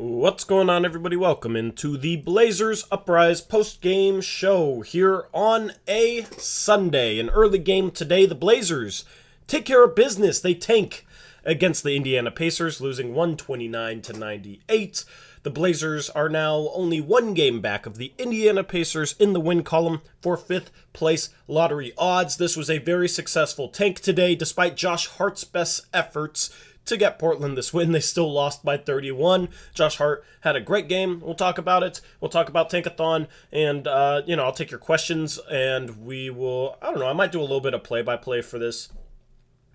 What's going on, everybody? Welcome into the Blazers Uprise post-game show here on a Sunday. An early game today. The Blazers take care of business. They tank against the Indiana Pacers, losing 129-98. The Blazers are now only one game back of the Indiana Pacers in the win column for fifth place lottery odds. This was a very successful tank today, despite Josh Hart's best efforts to get Portland this win. They still lost by 31. Josh Hart had a great game. We'll talk about it. We'll talk about Tankathon, and, I'll take your questions, and we will, I might do a little bit of play-by-play for this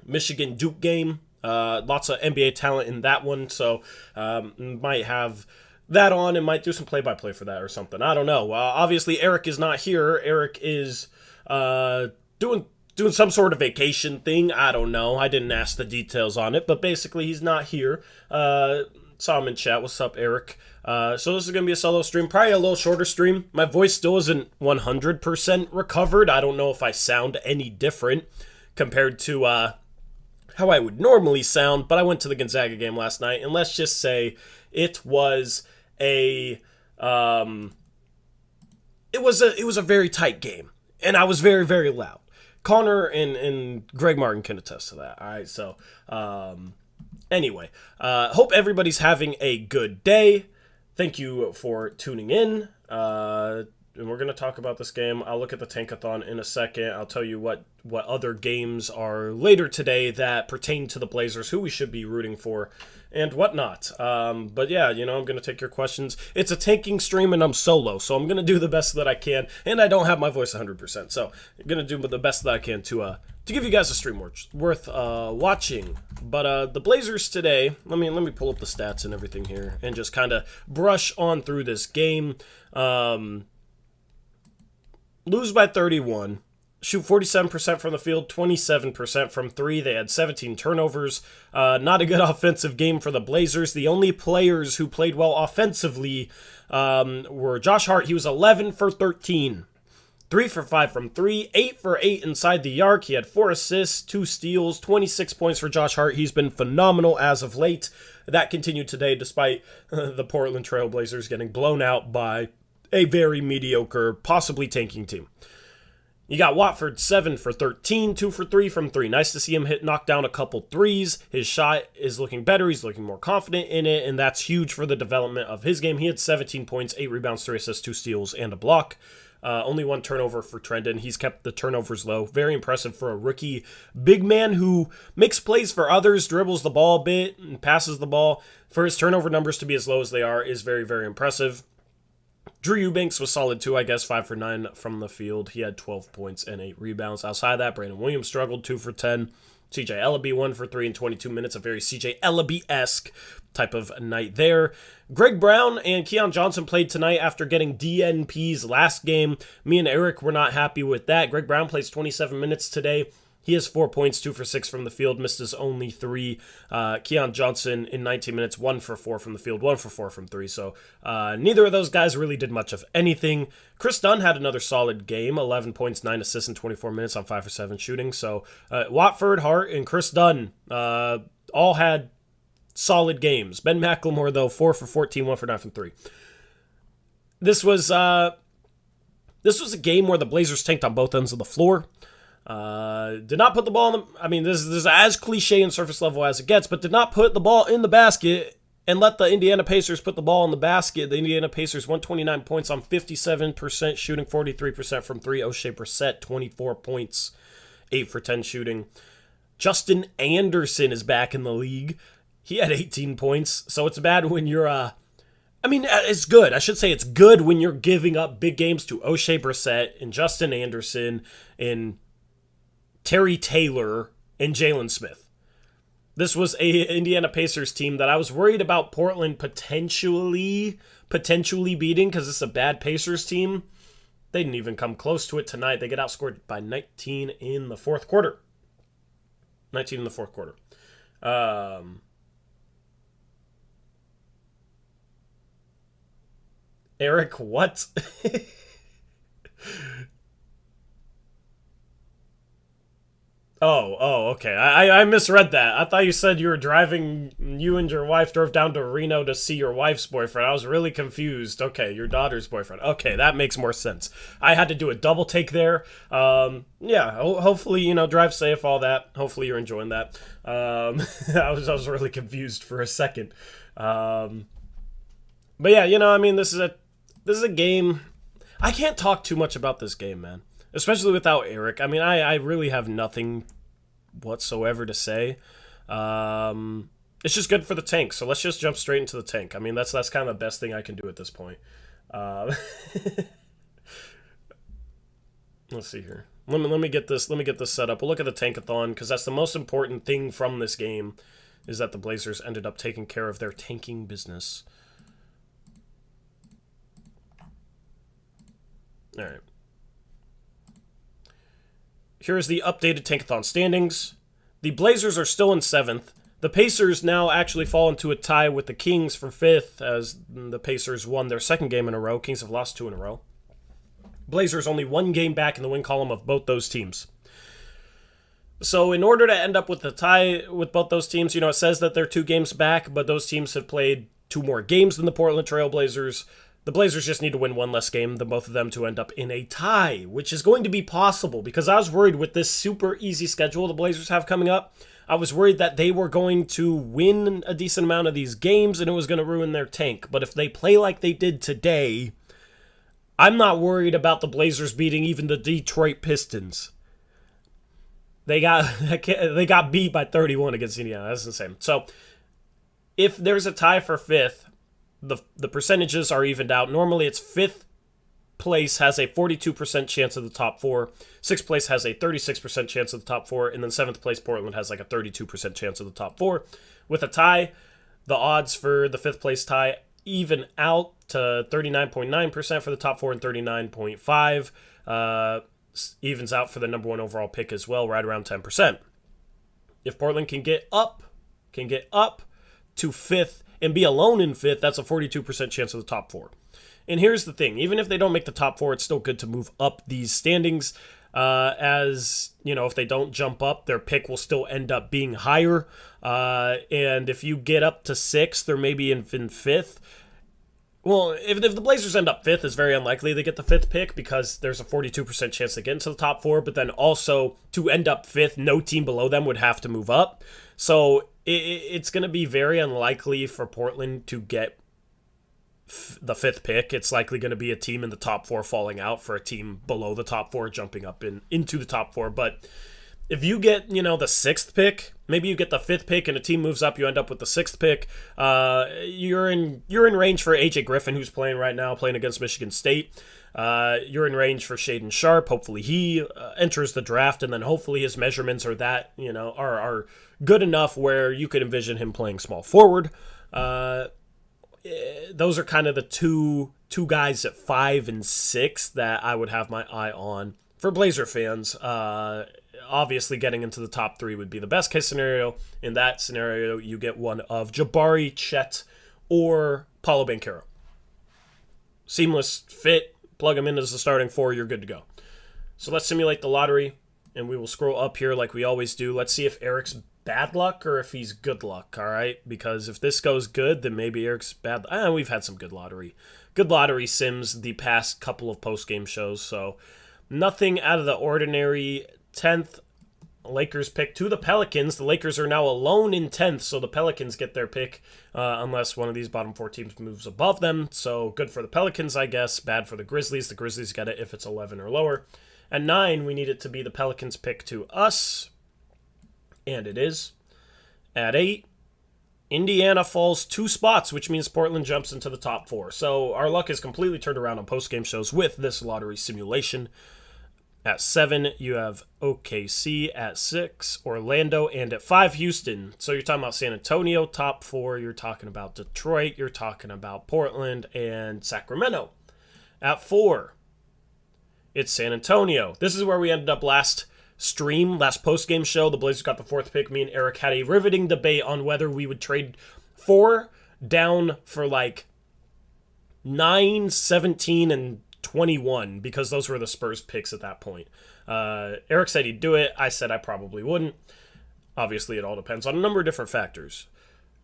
Michigan-Duke game. Lots of NBA talent in that one, so might have that on and might do some play-by-play for that or something. I don't know. Obviously, Eric is not here. Eric is doing some sort of vacation thing. I don't know. I didn't ask the details on it, but basically he's not here. Saw him in chat. What's up, Eric? So this is going to be a solo stream, probably a little shorter stream. My voice still isn't 100% recovered. I don't know if I sound any different compared to how I would normally sound, but I went to the Gonzaga game last night, and let's just say it was a very tight game, and I was very, very loud. Connor and Greg Martin can attest to that. All right, so anyway, hope everybody's having a good day. Thank you for tuning in. And we're going to talk about this game. I'll look at the Tankathon in a second. I'll tell you what other games are later today that pertain to the Blazers, who we should be rooting for, and whatnot. But yeah, I'm going to take your questions. It's a tanking stream, and I'm solo, so I'm going to do the best that I can, and I don't have my voice 100%, so I'm going to do the best that I can to give you guys a stream worth watching. But the Blazers today, let me pull up the stats and everything here, and just kind of brush on through this game. Lose by 31, shoot 47% from the field, 27% from three. They had 17 turnovers. Not a good offensive game for the Blazers. The only players who played well offensively were Josh Hart. He was 11 for 13. 3 for 5 from 3, 8 for 8 inside the arc. He had 4 assists, 2 steals, 26 points for Josh Hart. He's been phenomenal as of late. That continued today despite the Portland Trail Blazers getting blown out by a very mediocre, possibly tanking team. You got Watford 7 for 13, 2 for 3 from 3. Nice to see him knock down a couple threes. His shot is looking better. He's looking more confident in it, and that's huge for the development of his game. He had 17 points, 8 rebounds, 3 assists, 2 steals, and a block. Only 1 turnover for Trendon. He's kept the turnovers low. Very impressive for a rookie big man who makes plays for others, dribbles the ball a bit, and passes the ball. For his turnover numbers to be as low as they are is very, very impressive. Drew Eubanks was solid too, I guess, 5 for 9 from the field. He had 12 points and 8 rebounds. Outside of that, Brandon Williams struggled, 2 for 10. CJ Ellaby 1 for 3 in 22 minutes. A very CJ Ellaby-esque type of night there. Greg Brown and Keon Johnson played tonight after getting DNP's last game. Me and Eric were not happy with that. Greg Brown plays 27 minutes today. He has 4 points, 2 for 6 from the field, missed his only 3. Keon Johnson in 19 minutes, 1 for 4 from the field, 1 for 4 from 3. So neither of those guys really did much of anything. Chris Dunn had another solid game, 11 points, 9 assists in 24 minutes on 5 for 7 shooting. So Watford, Hart, and Chris Dunn all had solid games. Ben McLemore, though, 4 for 14, 1 for 9 from 3. This was a game where the Blazers tanked on both ends of the floor. Did not put the ball in the... this is as cliche and surface level as it gets, but did not put the ball in the basket and let the Indiana Pacers put the ball in the basket. The Indiana Pacers 129 points on 57% shooting, 43% from 3. O'Shea Brissett, 24 points, 8 for 10 shooting. Justin Anderson is back in the league. He had 18 points, so it's bad when you're... it's good. I should say it's good when you're giving up big games to O'Shea Brissett and Justin Anderson and Terry Taylor, and Jalen Smith. This was a Indiana Pacers team that I was worried about Portland potentially beating because it's a bad Pacers team. They didn't even come close to it tonight. They get outscored by 19 in the fourth quarter. 19 in the fourth quarter. Eric, what? Okay. I misread that. I thought you said you and your wife drove down to Reno to see your wife's boyfriend. I was really confused. Okay, your daughter's boyfriend. Okay, that makes more sense. I had to do a double take there. Yeah, hopefully, drive safe, all that. Hopefully you're enjoying that. I was really confused for a second. But yeah, this is a game. I can't talk too much about this game, man. Especially without Eric. I mean, I really have nothing whatsoever to say. It's just good for the tank, so let's just jump straight into the tank. I mean, that's kind of the best thing I can do at this point. Let's see here. Let me get this set up. We'll look at the Tankathon, because that's the most important thing from this game, is that the Blazers ended up taking care of their tanking business. All right. Here's the updated Tankathon standings. The Blazers are still in 7th. The Pacers now actually fall into a tie with the Kings for 5th, as the Pacers won their 2nd game in a row. Kings have lost 2 in a row. Blazers only 1 game back in the win column of both those teams. So in order to end up with the tie with both those teams, it says that they're 2 games back, but those teams have played 2 more games than the Portland Trail Blazers. The Blazers just need to win 1 less game than both of them to end up in a tie, which is going to be possible, because I was worried with this super easy schedule the Blazers have coming up. I was worried that they were going to win a decent amount of these games and it was going to ruin their tank. But if they play like they did today, I'm not worried about the Blazers beating even the Detroit Pistons. They got beat by 31 against Indiana. That's insane. So if there's a tie for 5th, the percentages are evened out. Normally it's 5th place has a 42% chance of the top 4, 6th place has a 36% chance of the top 4, and then 7th place Portland has like a 32% chance of the top 4. With a tie, the odds for the 5th place tie even out to 39.9% for the top 4 and 39.5%. Evens out for the number 1 overall pick as well, right around 10%. If Portland can get up to 5th and be alone in 5th, that's a 42% chance of the top 4. And here's the thing, even if they don't make the top 4, it's still good to move up these standings, as, if they don't jump up, their pick will still end up being higher. And if you get up to 6th or maybe in 5th, well, if the Blazers end up 5th, it's very unlikely they get the 5th pick, because there's a 42% chance they get into the top 4, but then also to end up 5th, no team below them would have to move up. So it's going to be very unlikely for Portland to get the 5th pick. It's likely going to be a team in the top 4 falling out for a team below the top 4 jumping up into the top 4. But if you get, the 6th pick, maybe you get the 5th pick and a team moves up, you end up with the 6th pick. You're in range for AJ Griffin, who's playing right now, playing against Michigan State. You're in range for Shaedon Sharpe. Hopefully he enters the draft, and then hopefully his measurements are that, are good enough where you could envision him playing small forward. Those are kind of the two guys at 5 and 6 that I would have my eye on for Blazer fans. Obviously, getting into the top 3 would be the best case scenario. In that scenario, you get one of Jabari, Chet, or Paolo Banchero. Seamless fit, plug him in as the starting 4, you're good to go. So let's simulate the lottery, and we will scroll up here like we always do. Let's see if Eric's bad luck or if he's good luck, all right? Because if this goes good, then maybe Eric's bad. We've had some good lottery sims the past couple of post-game shows, so nothing out of the ordinary. 10th, Lakers pick to the Pelicans. The Lakers are now alone in 10th, so the Pelicans get their pick unless one of these bottom 4 teams moves above them. So good for the Pelicans, I guess. Bad for the Grizzlies. The Grizzlies get it if it's 11 or lower. At 9, we need it to be the Pelicans pick to us, and it is. At 8, Indiana falls 2 spots, which means Portland jumps into the top 4. So our luck is completely turned around on post-game shows with this lottery simulation. At 7, you have OKC. At 6, Orlando. And at 5, Houston. So you're talking about San Antonio, top 4. You're talking about Detroit. You're talking about Portland and Sacramento. At 4, it's San Antonio. This is where we ended up last post-game show. The Blazers got the 4th pick. Me and Eric had a riveting debate on whether we would trade 4 down for like 9, 17, and 21, because those were the Spurs picks at that point. Eric said he'd do it. I said I probably wouldn't. Obviously, it all depends on a number of different factors.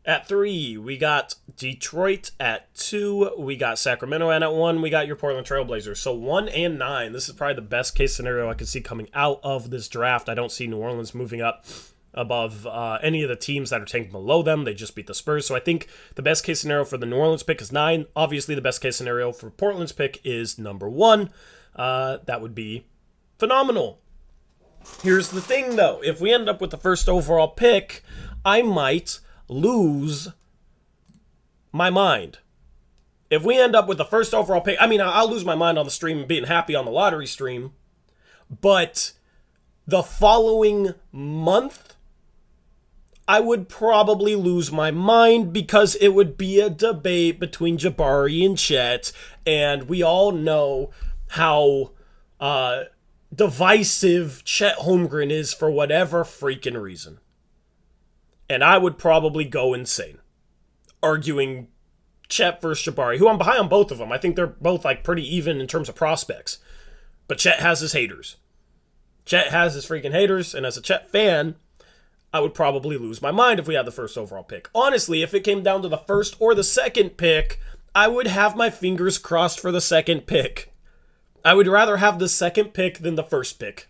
At 3, we got Detroit. At 2, we got Sacramento. And at 1, we got your Portland Trailblazers. So 1 and 9, this is probably the best case scenario I could see coming out of this draft. I don't see New Orleans moving up above any of the teams that are tanked below them. They just beat the Spurs. So I think the best case scenario for the New Orleans pick is 9. Obviously, the best case scenario for Portland's pick is number 1. That would be phenomenal. Here's the thing, though. If we end up with the first overall pick, I might lose my mind. If we end up with the first overall pick, I mean, I'll lose my mind on the stream and being happy on the lottery stream, but the following month, I would probably lose my mind because it would be a debate between Jabari and Chet, and we all know how divisive Chet Holmgren is for whatever freaking reason. And I would probably go insane arguing Chet versus Jabari, who I'm behind on both of them. I think they're both like pretty even in terms of prospects. But Chet has his haters. Chet has his freaking haters, and as a Chet fan, I would probably lose my mind if we had the first overall pick. Honestly, if it came down to the first or the second pick, I would have my fingers crossed for the second pick. I would rather have the second pick than the first pick.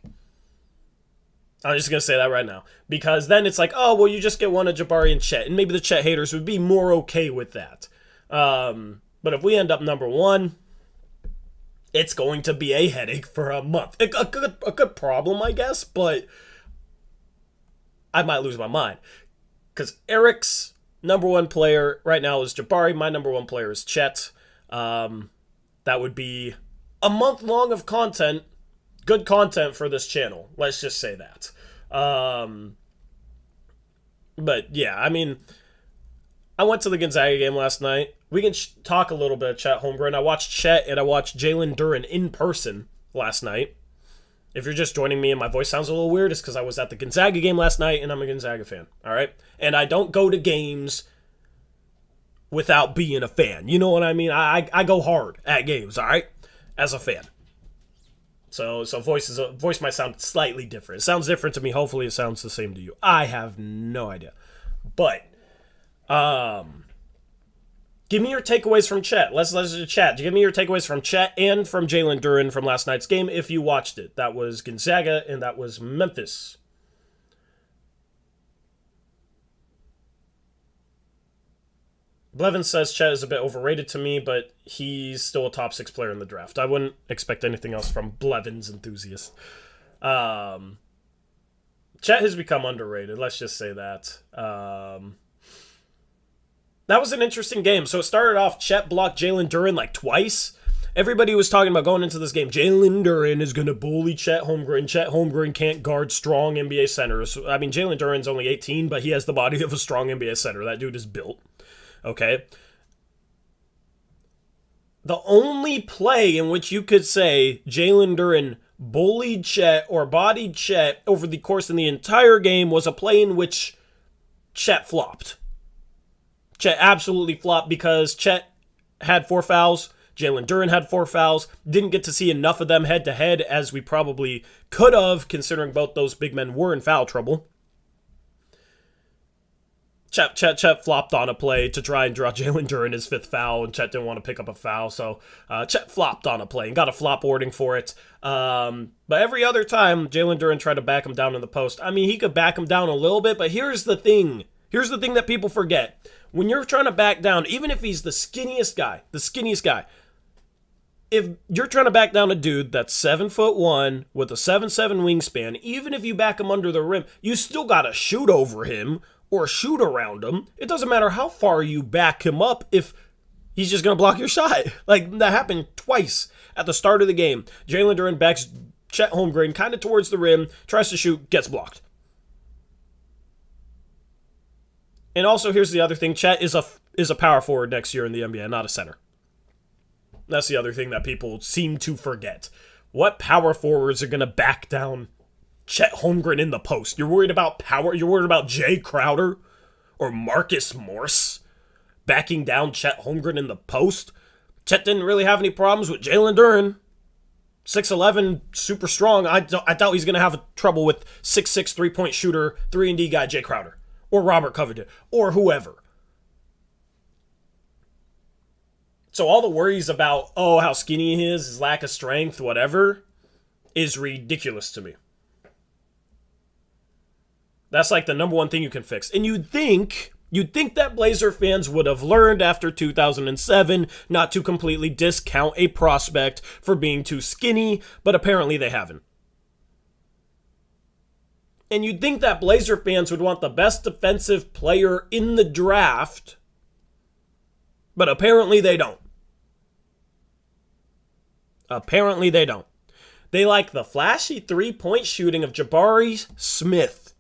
I'm just going to say that right now. Because then it's like, oh, well, you just get one of Jabari and Chet. And maybe the Chet haters would be more okay with that. But if we end up number 1, it's going to be a headache for a month. A good problem, I guess, but I might lose my mind. Because Eric's number 1 player right now is Jabari. My number 1 player is Chet. That would be a month long of content. Good content for this channel. Let's just say that. But yeah, I mean, I went to the Gonzaga game last night. We can talk a little bit of Chet Holmgren. I watched Chet and I watched Jalen Duren in person last night. If you're just joining me and my voice sounds a little weird, it's because I was at the Gonzaga game last night and I'm a Gonzaga fan. All right? And I don't go to games without being a fan. You know what I mean? I go hard at games, all right? As a fan. So voice might sound slightly different. It sounds different to me. Hopefully it sounds the same to you. I have no idea. But give me your takeaways from Chet. Let's chat. Give me your takeaways from Chet and from Jalen Duren from last night's game if you watched it. That was Gonzaga and that was Memphis. Blevin says Chet is a bit overrated to me, but he's still a top 6 player in the draft. I wouldn't expect anything else from Blevin's enthusiasts. Chet has become underrated. Let's just say that. That was an interesting game. So it started off, Chet blocked Jalen Duren like twice. Everybody was talking about going into this game, Jalen Duren is going to bully Chet Holmgren. Chet Holmgren can't guard strong NBA centers. I mean, Jalen Duren's only 18, but he has the body of a strong NBA center. That dude is built. Okay? The only play in which you could say Jalen Duren bullied Chet or bodied Chet over the course of the entire game was a play in which Chet flopped. Chet absolutely flopped because Chet had 4 fouls. Jalen Duren had 4 fouls. Didn't get to see enough of them head-to-head as we probably could have, considering both those big men were in foul trouble. Chet flopped on a play to try and draw Jalen Duren his 5th foul, and Chet didn't want to pick up a foul, so Chet flopped on a play and got a flop warding for it. But every other time, Jalen Duren tried to back him down in the post. I mean, he could back him down a little bit, but here's the thing. Here's the thing that people forget. When you're trying to back down, even if he's the skinniest guy, if you're trying to back down a dude that's 7'1" with a 7'7" wingspan, even if you back him under the rim, you still got to shoot over him or shoot around him. It doesn't matter how far you back him up if he's just going to block your shot. Like, that happened twice at the start of the game. Jalen Duren backs Chet Holmgren kind of towards the rim, tries to shoot, gets blocked. And also, here's the other thing. Chet is a power forward next year in the NBA, not a center. That's the other thing that people seem to forget. What power forwards are going to back down Chet Holmgren in the post? You're worried about power? You're worried about Jay Crowder or Marcus Morse backing down Chet Holmgren in the post? Chet didn't really have any problems with Jalen Duren. 6'11", super strong. I thought he was going to have trouble with 6'6", three-point shooter, 3-and-D guy Jay Crowder, or Robert Covington, or whoever. So all the worries about, how skinny he is, his lack of strength, whatever, is ridiculous to me. That's like the number one thing you can fix. And you'd think that Blazer fans would have learned after 2007 not to completely discount a prospect for being too skinny, but apparently they haven't. And you'd think that Blazer fans would want the best defensive player in the draft, but apparently they don't. Apparently they don't. They like the flashy three-point shooting of Jabari Smith,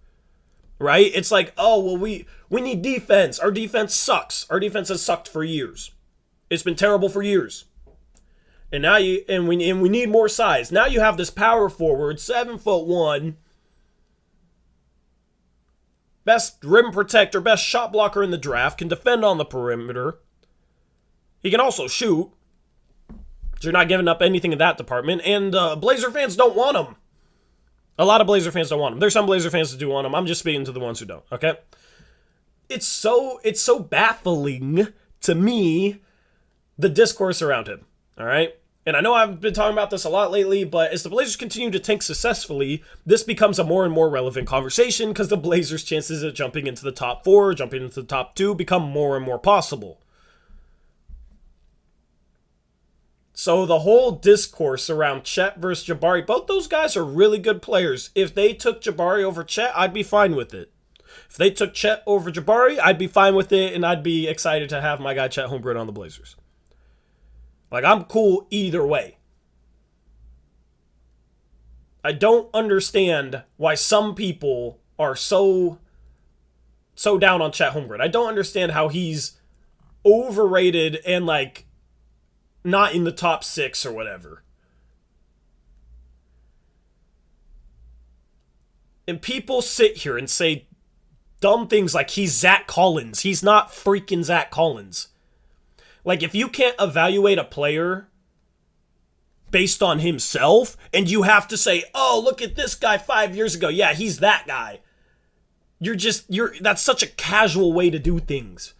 right? It's like, we need defense. Our defense sucks. Our defense has sucked for years. It's been terrible for years. And now we need more size. Now you have this power forward, 7'1", best rim protector, best shot blocker in the draft, can defend on the perimeter. He can also shoot. So you're not giving up anything in that department. And Blazer fans don't want him. A lot of Blazer fans don't want him. There's some Blazer fans that do want him. I'm just speaking to the ones who don't, okay? It's so baffling to me, the discourse around him, all right? And I know I've been talking about this a lot lately, but as the Blazers continue to tank successfully, this becomes a more and more relevant conversation because the Blazers' chances of jumping into the top 4, jumping into the top 2 become more and more possible. So the whole discourse around Chet versus Jabari, both those guys are really good players. If they took Jabari over Chet, I'd be fine with it. If they took Chet over Jabari, I'd be fine with it, and I'd be excited to have my guy Chet Holmgren on the Blazers. Like, I'm cool either way. I don't understand why some people are so down on Chet Holmgren. I don't understand how he's overrated and, like, not in the top 6 or whatever. And people sit here and say dumb things like he's Zach Collins. He's not freaking Zach Collins. Like, if you can't evaluate a player based on himself, and you have to say, look at this guy 5 years ago. Yeah, he's that guy. That's such a casual way to do things.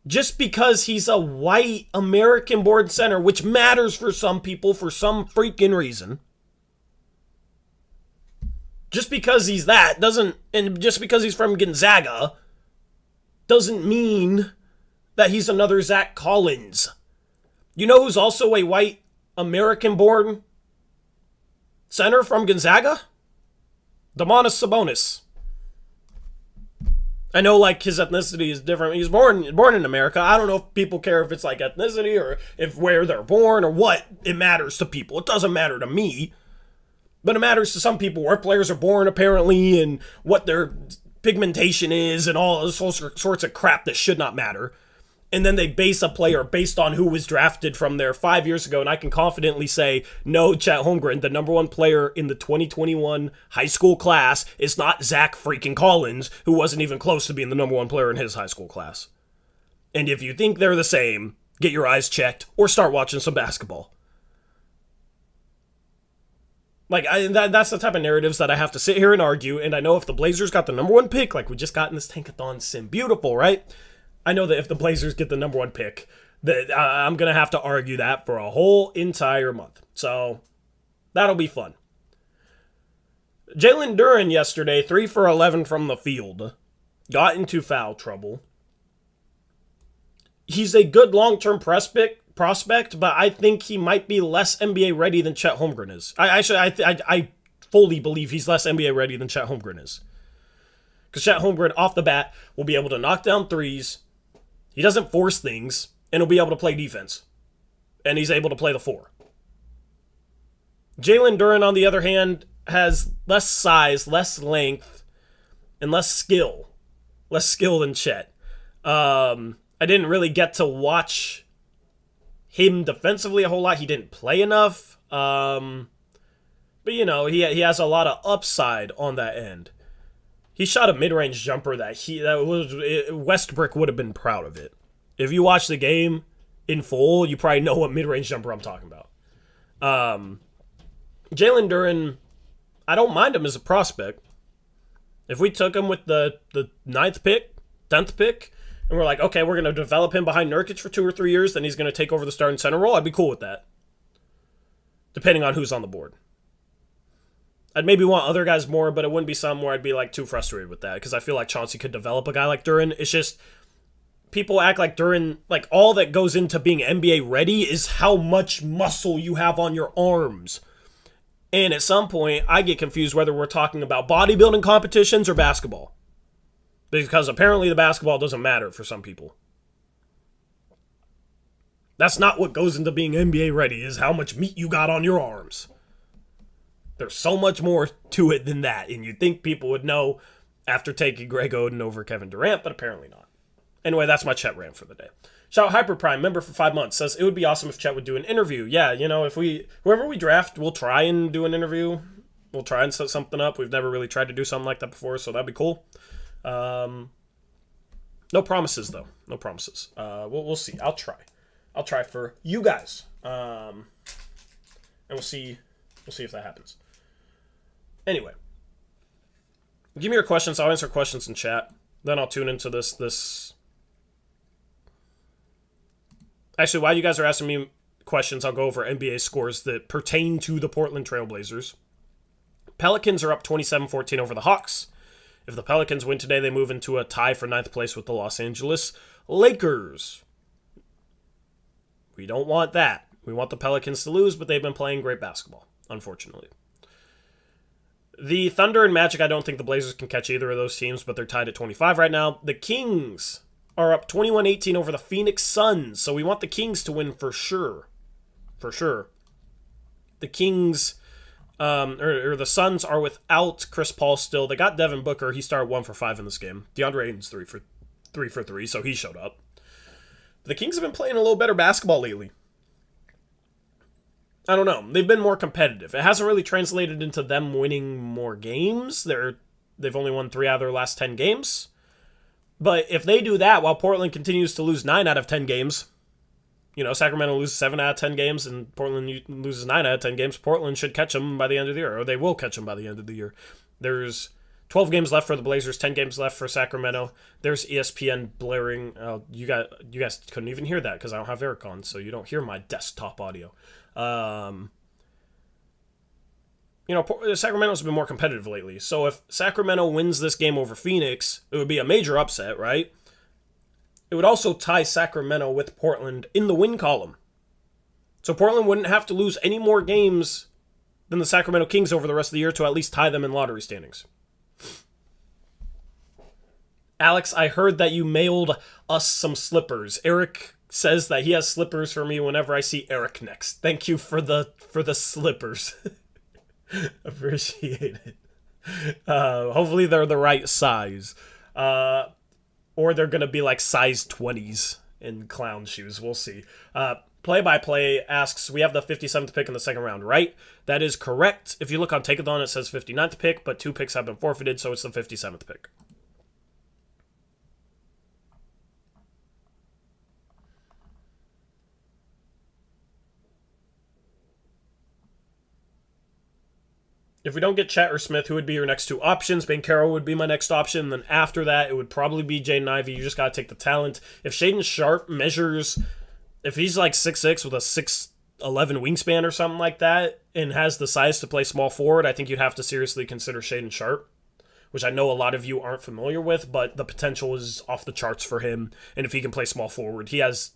Just because he's a white American-born center, which matters for some people for some freaking reason. Just because he's that and just because he's from Gonzaga, doesn't mean that he's another Zach Collins. You know who's also a white American-born center from Gonzaga? Domantas Sabonis. I know, like, his ethnicity is different. He's born in America. I don't know if people care if it's, like, ethnicity or if where they're born or what. It matters to people. It doesn't matter to me. But it matters to some people where players are born, apparently, and what their pigmentation is and all sorts of crap that should not matter. And then they base a player based on who was drafted from there 5 years ago. And I can confidently say, no, Chet Holmgren, the number 1 player in the 2021 high school class, is not Zach freaking Collins, who wasn't even close to being the number 1 player in his high school class. And if you think they're the same, get your eyes checked or start watching some basketball. Like, that's the type of narratives that I have to sit here and argue. And I know if the Blazers got the number 1 pick, like we just got in this Tankathon sim, beautiful, right? I know that if the Blazers get the number 1 pick, that I'm going to have to argue that for a whole entire month. So that'll be fun. Jalen Duren yesterday, 3 for 11 from the field, got into foul trouble. He's a good long-term prospect, but I think he might be less NBA ready than Chet Holmgren is. I fully believe he's less NBA ready than Chet Holmgren is. Because Chet Holmgren, off the bat, will be able to knock down threes. He doesn't force things, and he'll be able to play defense. And he's able to play the 4. Jalen Duren, on the other hand, has less size, less length, and less skill. Less skill than Chet. I didn't really get to watch him defensively a whole lot. He didn't play enough. But, you know, he has a lot of upside on that end. He shot a mid-range jumper Westbrook would have been proud of it. If you watch the game in full, you probably know what mid-range jumper I'm talking about. Jalen Duren, I don't mind him as a prospect. If we took him with the 9th pick, 10th pick, and we're like, okay, we're going to develop him behind Nurkic for 2 or 3 years, then he's going to take over the starting center role, I'd be cool with that. Depending on who's on the board. I'd maybe want other guys more, but it wouldn't be something where I'd be like too frustrated with that, because I feel like Chauncey could develop a guy like Duren. It's just, people act like Duren, like all that goes into being NBA ready is how much muscle you have on your arms. And at some point, I get confused whether we're talking about bodybuilding competitions or basketball. Because apparently the basketball doesn't matter for some people. That's not what goes into being NBA ready, is how much meat you got on your arms. There's so much more to it than that, and you'd think people would know after taking Greg Oden over Kevin Durant, but apparently not. Anyway, that's my Chet rant for the day. Shout out Hyperprime, member for 5 months, says it would be awesome if Chet would do an interview. Yeah, if whoever we draft, we'll try and do an interview. We'll try and set something up. We've never really tried to do something like that before, so that'd be cool. No promises though. No promises. We'll see. I'll try for you guys. And we'll see if that happens. Anyway, give me your questions. I'll answer questions in chat. Then I'll tune into this. Actually, while you guys are asking me questions, I'll go over NBA scores that pertain to the Portland Trailblazers. Pelicans are up 27-14 over the Hawks. If the Pelicans win today, they move into a tie for 9th place with the Los Angeles Lakers. We don't want that. We want the Pelicans to lose, but they've been playing great basketball, unfortunately. The Thunder and Magic, I don't think the Blazers can catch either of those teams, but they're tied at 25 right now. The Kings are up 21-18 over the Phoenix Suns, so we want the Kings to win for sure. For sure. The Kings, or the Suns are without Chris Paul still. They got Devin Booker. He started 1 for 5 in this game. DeAndre Ayton's 3 for 3, so he showed up. The Kings have been playing a little better basketball lately. I don't know. They've been more competitive. It hasn't really translated into them winning more games. They've only won 3 out of their last 10 games. But if they do that while Portland continues to lose 9 out of 10 games, Sacramento loses 7 out of 10 games and Portland loses 9 out of 10 games, Portland should catch them by the end of the year, or they will catch them by the end of the year. There's 12 games left for the Blazers, 10 games left for Sacramento. There's ESPN blaring. You guys couldn't even hear that because I don't have Eric on, so you don't hear my desktop audio. Sacramento's been more competitive lately. So if Sacramento wins this game over Phoenix, it would be a major upset, right? It would also tie Sacramento with Portland in the win column. So Portland wouldn't have to lose any more games than the Sacramento Kings over the rest of the year to at least tie them in lottery standings. Alex, I heard that you mailed us some slippers. Eric says that he has slippers for me whenever I see Eric next. Thank you for the slippers. Appreciate it. Hopefully they're the right size. Or they're going to be like size 20s in clown shoes. We'll see. PlaybyPlay asks, we have the 57th pick in the second round, right? That is correct. If you look on Tankathon, it says 59th pick, but 2 picks have been forfeited, so it's the 57th pick. If we don't get Chet or Smith, who would be your next 2 options? Banchero would be my next option. Then after that, it would probably be Jaden Ivey. You just got to take the talent. If Shaedon Sharpe measures, if he's like 6'6" with a 6'11" wingspan or something like that, and has the size to play small forward, I think you'd have to seriously consider Shaedon Sharpe, which I know a lot of you aren't familiar with, but the potential is off the charts for him. And if he can play small forward, he has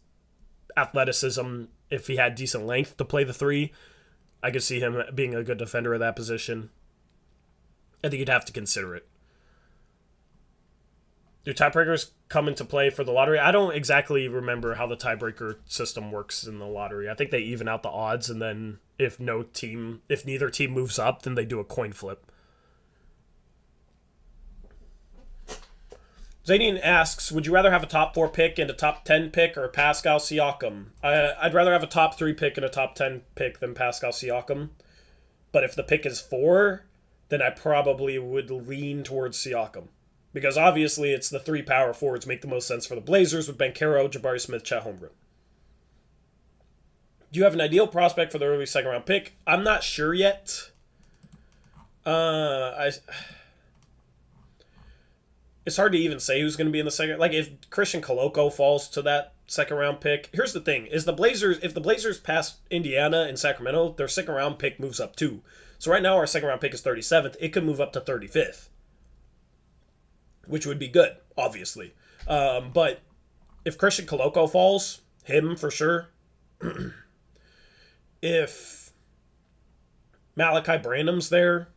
athleticism. If he had decent length to play the 3, I could see him being a good defender at that position. I think you'd have to consider it. Do tiebreakers come into play for the lottery? I don't exactly remember how the tiebreaker system works in the lottery. I think they even out the odds, and then if neither team moves up, then they do a coin flip. Zadian asks, would you rather have a top 4 pick and a top 10 pick or Pascal Siakam? I'd rather have a top 3 pick and a top 10 pick than Pascal Siakam. But if the pick is 4, then I probably would lean towards Siakam. Because obviously it's the 3 power forwards make the most sense for the Blazers with Banchero, Jabari Smith, Chet Holmgren. Do you have an ideal prospect for the early second round pick? I'm not sure yet. It's hard to even say who's going to be in the second. Like, if Christian Koloko falls to that second round pick, here's the thing: if the Blazers pass Indiana and Sacramento, their second round pick moves up too. So right now our second round pick is 37th. It could move up to 35th, which would be good, obviously. But if Christian Koloko falls, him for sure. If Malachi Branham's there,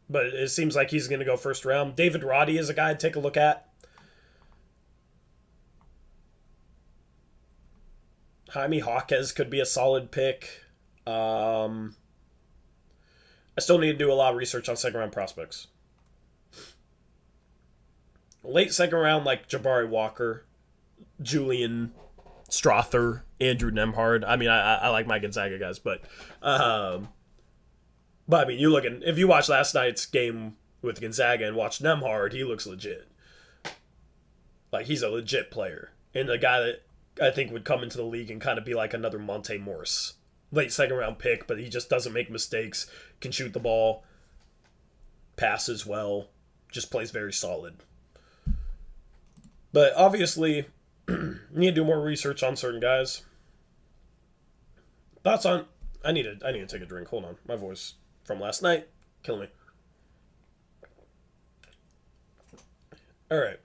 but it seems like he's going to go first round. David Roddy is a guy to take a look at. Jaime Jaquez could be a solid pick. I still need to do a lot of research on second round prospects. Late second round, like Jabari Walker, Julian Strother, Andrew Nembhard. I mean, I like my Gonzaga guys, but I mean, if you watch last night's game with Gonzaga and watch Nembhard, he looks legit. Like, he's a legit player. And a guy that I think would come into the league and kind of be like another Monte Morris. Late second round pick, but he just doesn't make mistakes, can shoot the ball, passes well, just plays very solid. But obviously, need to do more research on certain guys. Thoughts on... I need to take a drink. Hold on. My voice from last night killing me. All right.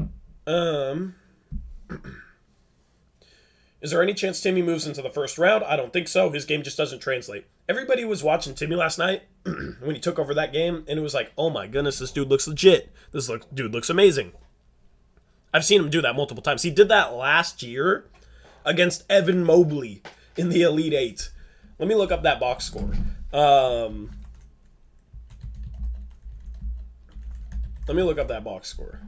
Is there any chance Timmy moves into the first round? I don't think so. His game just doesn't translate. Everybody was watching Timmy last night when he took over that game, and it was like, oh my goodness, this dude looks legit. Dude looks amazing. I've seen him do that multiple times. He did that last year against Evan Mobley in the Elite Eight. Let me look up that box score. Let me look up that box score.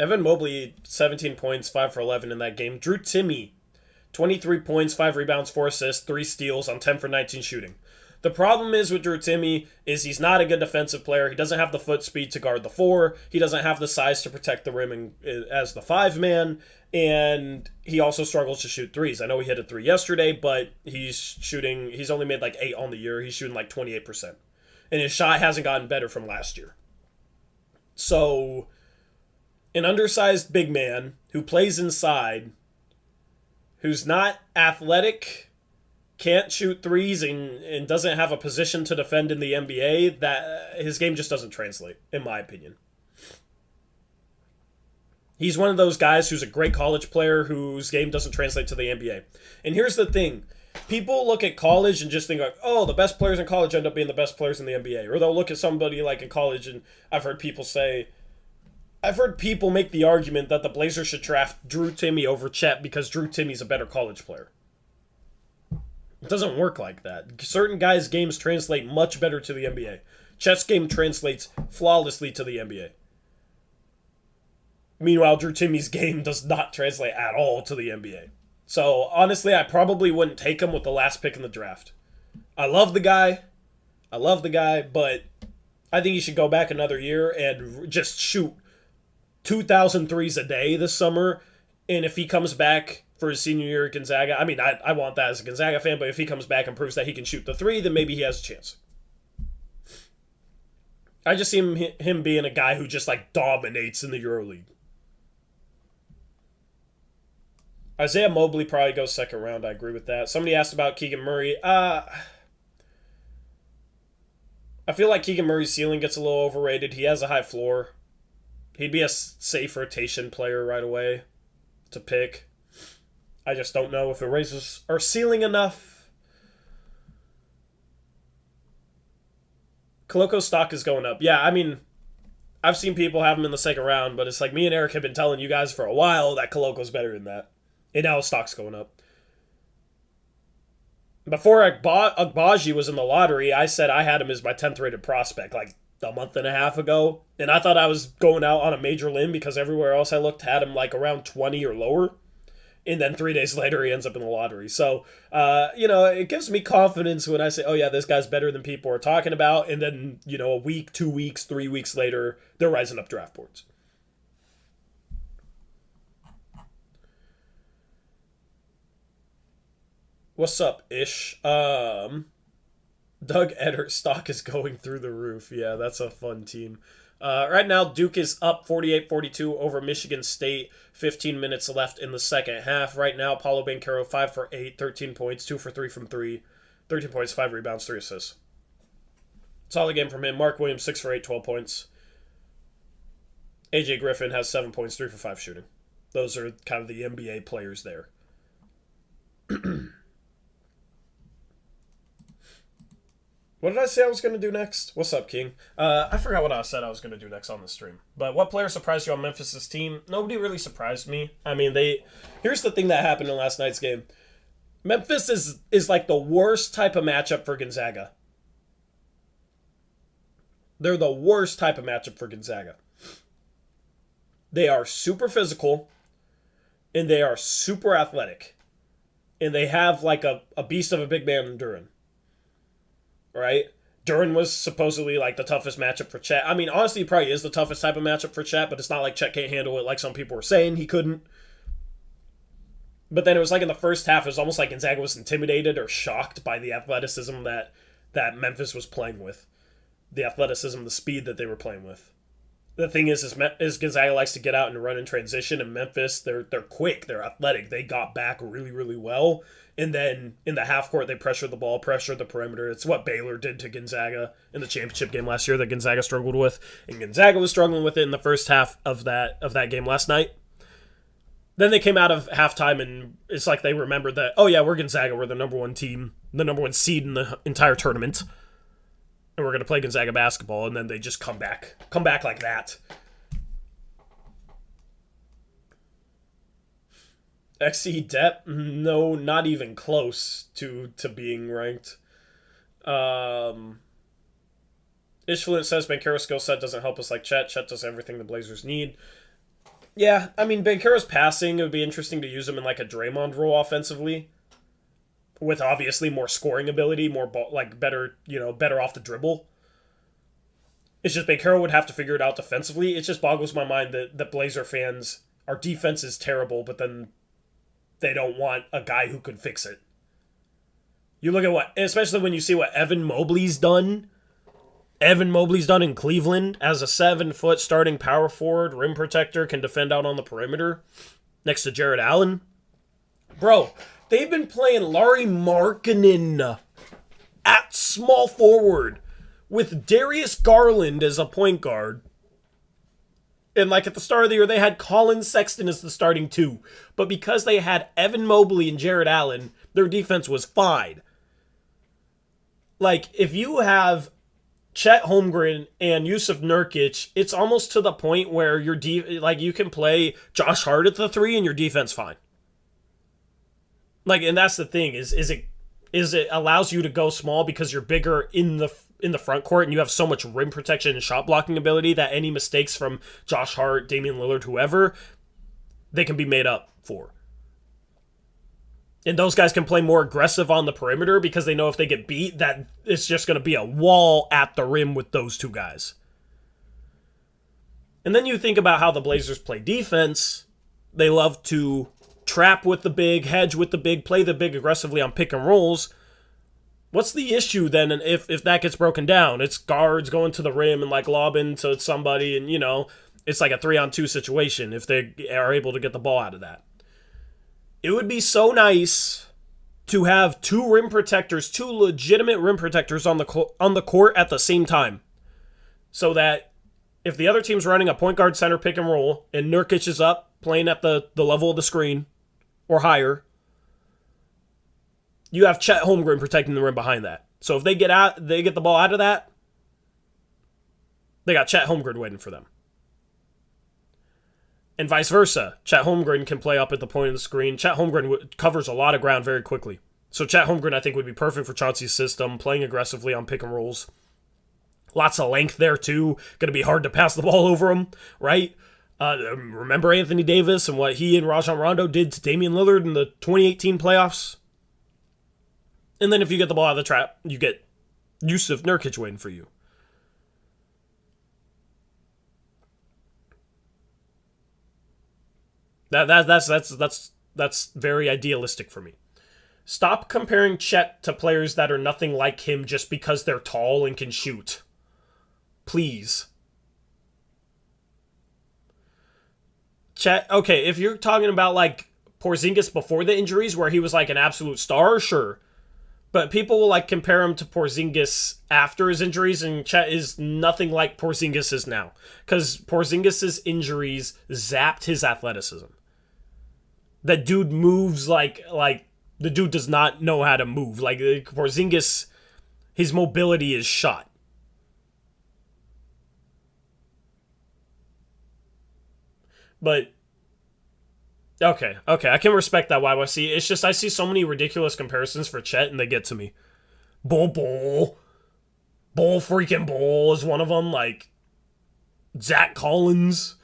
Evan Mobley, 17 points, 5 for 11 in that game. Drew Timme, 23 points, 5 rebounds, 4 assists, 3 steals on 10 for 19 shooting. The problem is with Drew Timme is he's not a good defensive player. He doesn't have the foot speed to guard the 4. He doesn't have the size to protect the rim as the 5-man. And he also struggles to shoot threes. I know he hit a 3 yesterday, but he's only made like 8 on the year. He's shooting like 28%. And his shot hasn't gotten better from last year. So, an undersized big man who plays inside, who's not athletic, can't shoot threes, and doesn't have a position to defend in the NBA, that his game just doesn't translate, in my opinion. He's one of those guys who's a great college player whose game doesn't translate to the NBA. And here's the thing. People look at college and just think like, oh, the best players in college end up being the best players in the NBA. Or they'll look at somebody like in college, and I've heard people make the argument that the Blazers should draft Drew Timme over Chet because Drew Timme's a better college player. It doesn't work like that. Certain guys' games translate much better to the NBA. Chet's game translates flawlessly to the NBA. Meanwhile, Drew Timme's game does not translate at all to the NBA. So, honestly, I probably wouldn't take him with the last pick in the draft. I love the guy, but I think he should go back another year and just shoot 2,000 threes a day this summer. And if he comes back for his senior year at Gonzaga, I mean, I want that as a Gonzaga fan, but if he comes back and proves that he can shoot the 3, then maybe he has a chance. I just see him being a guy who just like dominates in the EuroLeague. Isaiah Mobley probably goes second round. I agree with that. Somebody asked about Keegan Murray. I feel like Keegan Murray's ceiling gets a little overrated. He has a high floor. He'd be a safe rotation player right away to pick. I just don't know if it raises our ceiling enough. Koloko's stock is going up. Yeah, I mean, I've seen people have him in the second round, but it's like me and Eric have been telling you guys for a while that Koloko's better than that. And now his stock's going up. Before Agbaji was in the lottery, I said I had him as my 10th rated prospect like a month and a half ago. And I thought I was going out on a major limb because everywhere else I looked had him like around 20 or lower. And then 3 days later, he ends up in the lottery. So, it gives me confidence when I say, oh, yeah, this guy's better than people are talking about. And then, a week, 2 weeks, 3 weeks later, they're rising up draft boards. What's up, Ish? Doug Edert stock is going through the roof. Yeah, that's a fun team. Right now, Duke is up 48-42 over Michigan State. 15 minutes left in the second half. Right now, Paulo Banchero 5 for 8, 13 points, 2 for 3 from 3. 13 points, 5 rebounds, 3 assists. Solid game from him. Mark Williams 6 for 8, 12 points. AJ Griffin has 7 points, 3 for 5 shooting. Those are kind of the NBA players there. What did I say I was going to do next? What's up, King? I forgot what I said I was going to do next on the stream. But what player surprised you on Memphis' team? Nobody really surprised me. I mean, here's the thing that happened in last night's game. Memphis is like the worst type of matchup for Gonzaga. They're the worst type of matchup for Gonzaga. They are super physical, and they are super athletic. And they have like a beast of a big man in Duren. Right? Duren was supposedly like the toughest matchup for Chet. I mean, honestly, he probably is the toughest type of matchup for Chet, but it's not like Chet can't handle it like some people were saying he couldn't. But then it was like in the first half, it was almost like Gonzaga was intimidated or shocked by the athleticism that Memphis was playing with. The athleticism, the speed that they were playing with. The thing is Gonzaga likes to get out and run in transition, and Memphis, they're quick, they're athletic. They got back really, really well. And then in the half court, they pressured the ball, pressured the perimeter. It's what Baylor did to Gonzaga in the championship game last year that Gonzaga struggled with. And Gonzaga was struggling with it in the first half of that game last night. Then they came out of halftime, and it's like they remembered that, oh yeah, we're Gonzaga. We're the number one team, the number one seed in the entire tournament. And we're going to play Gonzaga basketball. And then they just come back like that. XC depth? No, not even close to being ranked. Ishfluent says Banchero's skill set doesn't help us like Chet. Chet does everything the Blazers need. Yeah, I mean, Banchero's passing, it would be interesting to use him in like a Draymond role offensively. With obviously more scoring ability, more better off the dribble. It's just Banchero would have to figure it out defensively. It just boggles my mind that Blazer fans, our defense is terrible, but then they don't want a guy who could fix it. You look at especially when you see what Evan Mobley's done. Evan Mobley's done in Cleveland as a 7-foot starting power forward, rim protector, can defend out on the perimeter next to Jared Allen. Bro, they've been playing Lauri Markkanen at small forward with Darius Garland as a point guard. And like at the start of the year, they had Colin Sexton as the starting 2. But because they had Evan Mobley and Jared Allen, their defense was fine. Like, if you have Chet Holmgren and Yusuf Nurkic, it's almost to the point where you can play Josh Hart at the 3 and your defense fine. Like, and that's the thing, is it allows you to go small because you're bigger in the front court and you have so much rim protection and shot blocking ability that any mistakes from Josh Hart, Damian Lillard, whoever, they can be made up for. And those guys can play more aggressive on the perimeter because they know if they get beat, that it's just going to be a wall at the rim with those two guys. And then you think about how the Blazers play defense. They love to trap with the big, hedge with the big, play the big aggressively on pick and rolls. What's the issue then if that gets broken down? It's guards going to the rim and like lobbing to somebody and, it's like a 3-on-2 situation if they are able to get the ball out of that. It would be so nice to have two legitimate rim protectors on the court at the same time. So that if the other team's running a point guard center pick and roll and Nurkic is up playing at the level of the screen or higher, you have Chet Holmgren protecting the rim behind that. So if they get the ball out of that, they got Chet Holmgren waiting for them. And vice versa. Chet Holmgren can play up at the point of the screen. Chet Holmgren covers a lot of ground very quickly. So Chet Holmgren, I think, would be perfect for Chauncey's system, playing aggressively on pick and rolls. Lots of length there, too. Going to be hard to pass the ball over him, right? Remember Anthony Davis and what he and Rajon Rondo did to Damian Lillard in the 2018 playoffs? And then if you get the ball out of the trap, you get Yusuf Nurkic waiting for you. That's very idealistic for me. Stop comparing Chet to players that are nothing like him just because they're tall and can shoot. Please. Chet, okay, if you're talking about like Porzingis before the injuries where he was like an absolute star, sure. But people will like compare him to Porzingis after his injuries, and Chet is nothing like Porzingis is now. Because Porzingis' injuries zapped his athleticism. That dude moves like the dude does not know how to move. Like Porzingis, his mobility is shot. But okay, I can respect that YYC. It's just I see so many ridiculous comparisons for Chet, and they get to me. Bull freaking Bull is one of them. Like Zach Collins.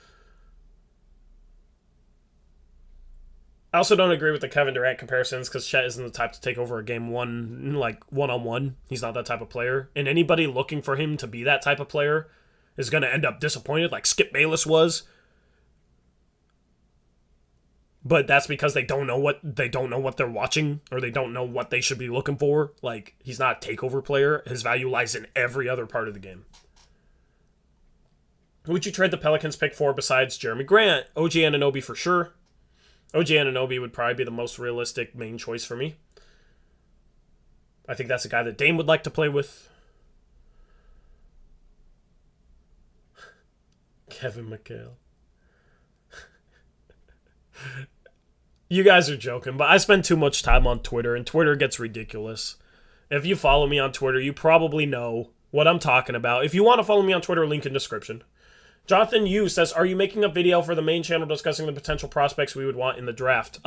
I also don't agree with the Kevin Durant comparisons because Chet isn't the type to take over a game one-on-one. He's not that type of player. And anybody looking for him to be that type of player is going to end up disappointed like Skip Bayless was. But that's because they don't know what they're watching, or they don't know what they should be looking for. Like, he's not a takeover player. His value lies in every other part of the game. Who would you trade the Pelicans pick for besides Jeremy Grant? OG Anunoby for sure. OG Anunoby would probably be the most realistic main choice for me. I think that's a guy that Dame would like to play with. Kevin McHale. You guys are joking, but I spend too much time on Twitter, and Twitter gets ridiculous. If you follow me on Twitter, you probably know what I'm talking about. If you want to follow me on Twitter, link in description. Jonathan Yu says, are you making a video for the main channel discussing the potential prospects we would want in the draft?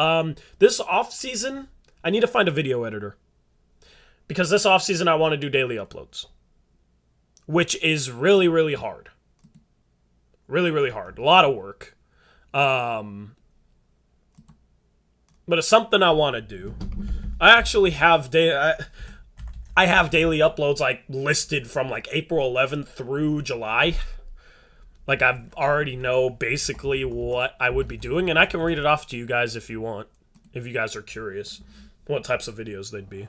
This offseason, I need to find a video editor. Because this offseason, I want to do daily uploads. Which is really, really hard. Really, really hard. A lot of work. But it's something I want to do. I actually have I have daily uploads like listed from like April 11th through July. Like, I already know basically what I would be doing, and I can read it off to you guys if you want, if you guys are curious what types of videos they'd be.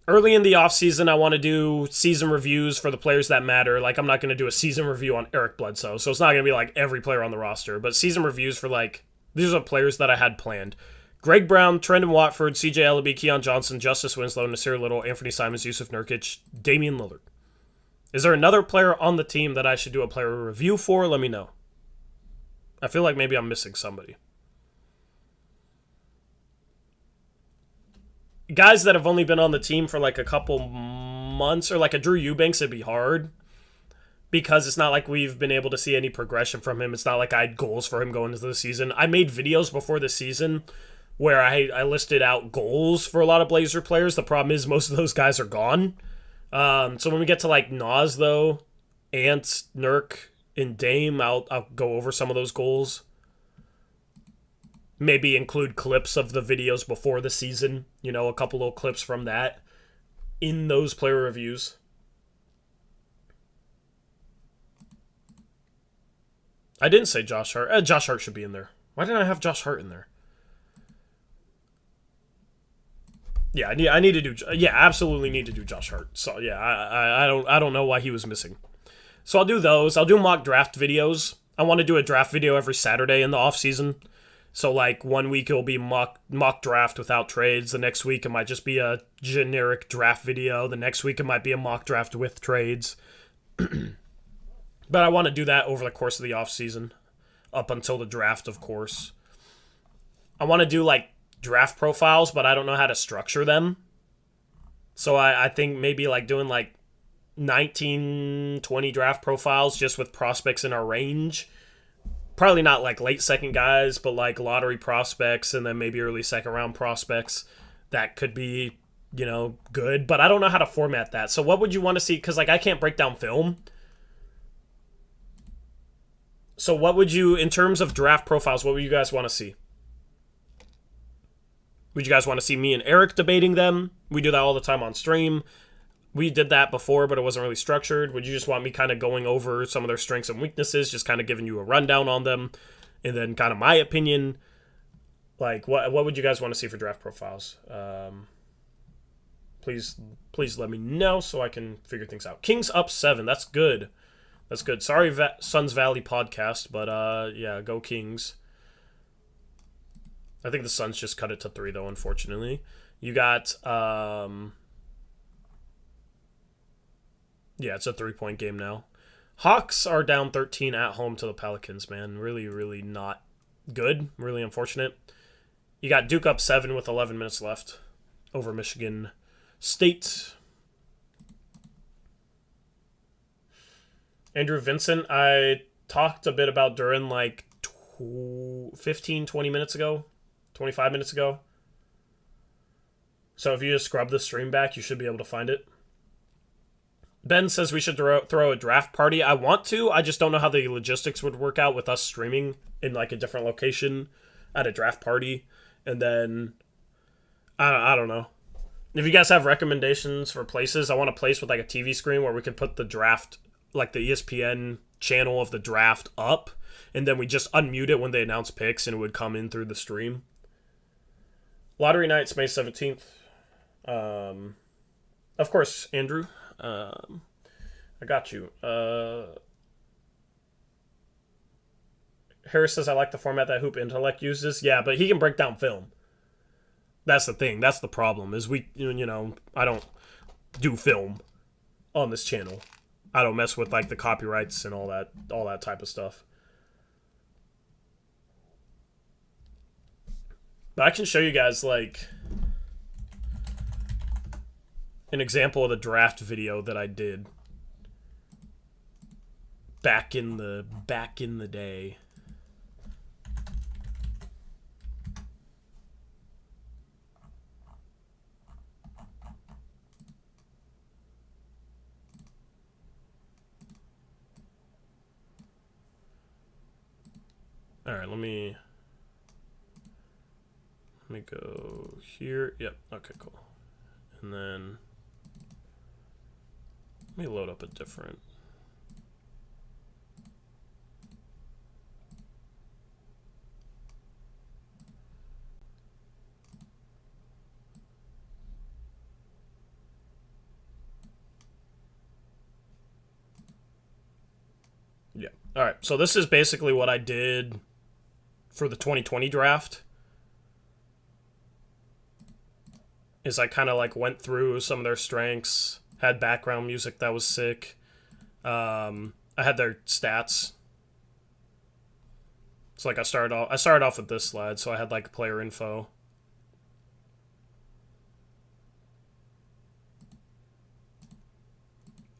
Early in the offseason, I want to do season reviews for the players that matter. Like, I'm not going to do a season review on Eric Bledsoe, so it's not going to be like every player on the roster, but season reviews for like, these are players that I had planned. Greg Brown, Trendon Watford, CJ Ellaby, Keon Johnson, Justice Winslow, Nasir Little, Anthony Simons, Yusuf Nurkic, Damian Lillard. Is there another player on the team that I should do a player review for? Let me know. I feel like maybe I'm missing somebody. Guys that have only been on the team for like a couple months, or like a Drew Eubanks, it'd be hard. Because it's not like we've been able to see any progression from him. It's not like I had goals for him going into the season. I made videos before the season where I listed out goals for a lot of Blazer players. The problem is most of those guys are gone. So when we get to like Nas, though, Ant, Nurk, and Dame, I'll go over some of those goals. Maybe include clips of the videos before the season. You know, a couple little clips from that in those player reviews. I didn't say Josh Hart. Josh Hart should be in there. Why didn't I have Josh Hart in there? Yeah, I need to do. Yeah, absolutely need to do Josh Hart. So yeah, I don't know why he was missing. So I'll do those. I'll do mock draft videos. I want to do a draft video every Saturday in the off season. So like 1 week it'll be mock draft without trades. The next week it might just be a generic draft video. The next week it might be a mock draft with trades. But I want to do that over the course of the off season, up until the draft, of course. I want to do like draft profiles, but I don't know how to structure them. So I think maybe like doing like 19, 20 draft profiles just with prospects in our range. Probably not like late second guys, but like lottery prospects and then maybe early second round prospects. That could be, you know, good. But I don't know how to format that. So what would you want to see? Because like I can't break down film. So what would you, in terms of draft profiles, what would you guys want to see? Would you guys want to see me and Eric debating them? We do that all the time on stream. We did that before, but it wasn't really structured. Would you just want me kind of going over some of their strengths and weaknesses, just kind of giving you a rundown on them, and then kind of my opinion? Like, what would you guys want to see for draft profiles? Please let me know so I can figure things out. Kings up 7. That's good. That's good. Sorry, Suns Valley podcast, but yeah, go Kings. I think the Suns just cut it to 3 though, unfortunately. You got yeah, it's a 3-point game now. Hawks are down 13 at home to the Pelicans, man. Really, really not good. Really unfortunate. You got Duke up 7 with 11 minutes left over Michigan State. Andrew Vincent, I talked a bit about Duran like 15, 20 minutes ago. 25 minutes ago. So if you just scrub the stream back, you should be able to find it. Ben says we should throw a draft party. I want to. I just don't know how the logistics would work out with us streaming in like a different location at a draft party. And then, I don't know. If you guys have recommendations for places, I want a place with like a TV screen where we could put the draft, like the ESPN channel of the draft up. And then we just unmute it when they announce picks and it would come in through the stream. Lottery night's May 17th. Of course, Andrew. I got you. Harris says, I like the format that Hoop Intellect uses. Yeah, but he can break down film. That's the thing. That's the problem. Is we, I don't do film on this channel. I don't mess with like the copyrights and all that type of stuff. But I can show you guys like an example of the draft video that I did back in the day. All right, let me go here. Yep. Okay, cool. And then let me load up a different. Yeah. All right. So this is basically what I did for the 2020 draft. Is I kind of like went through some of their strengths, had background music that was sick. I had their stats. So like I started off with this slide, so I had like player info.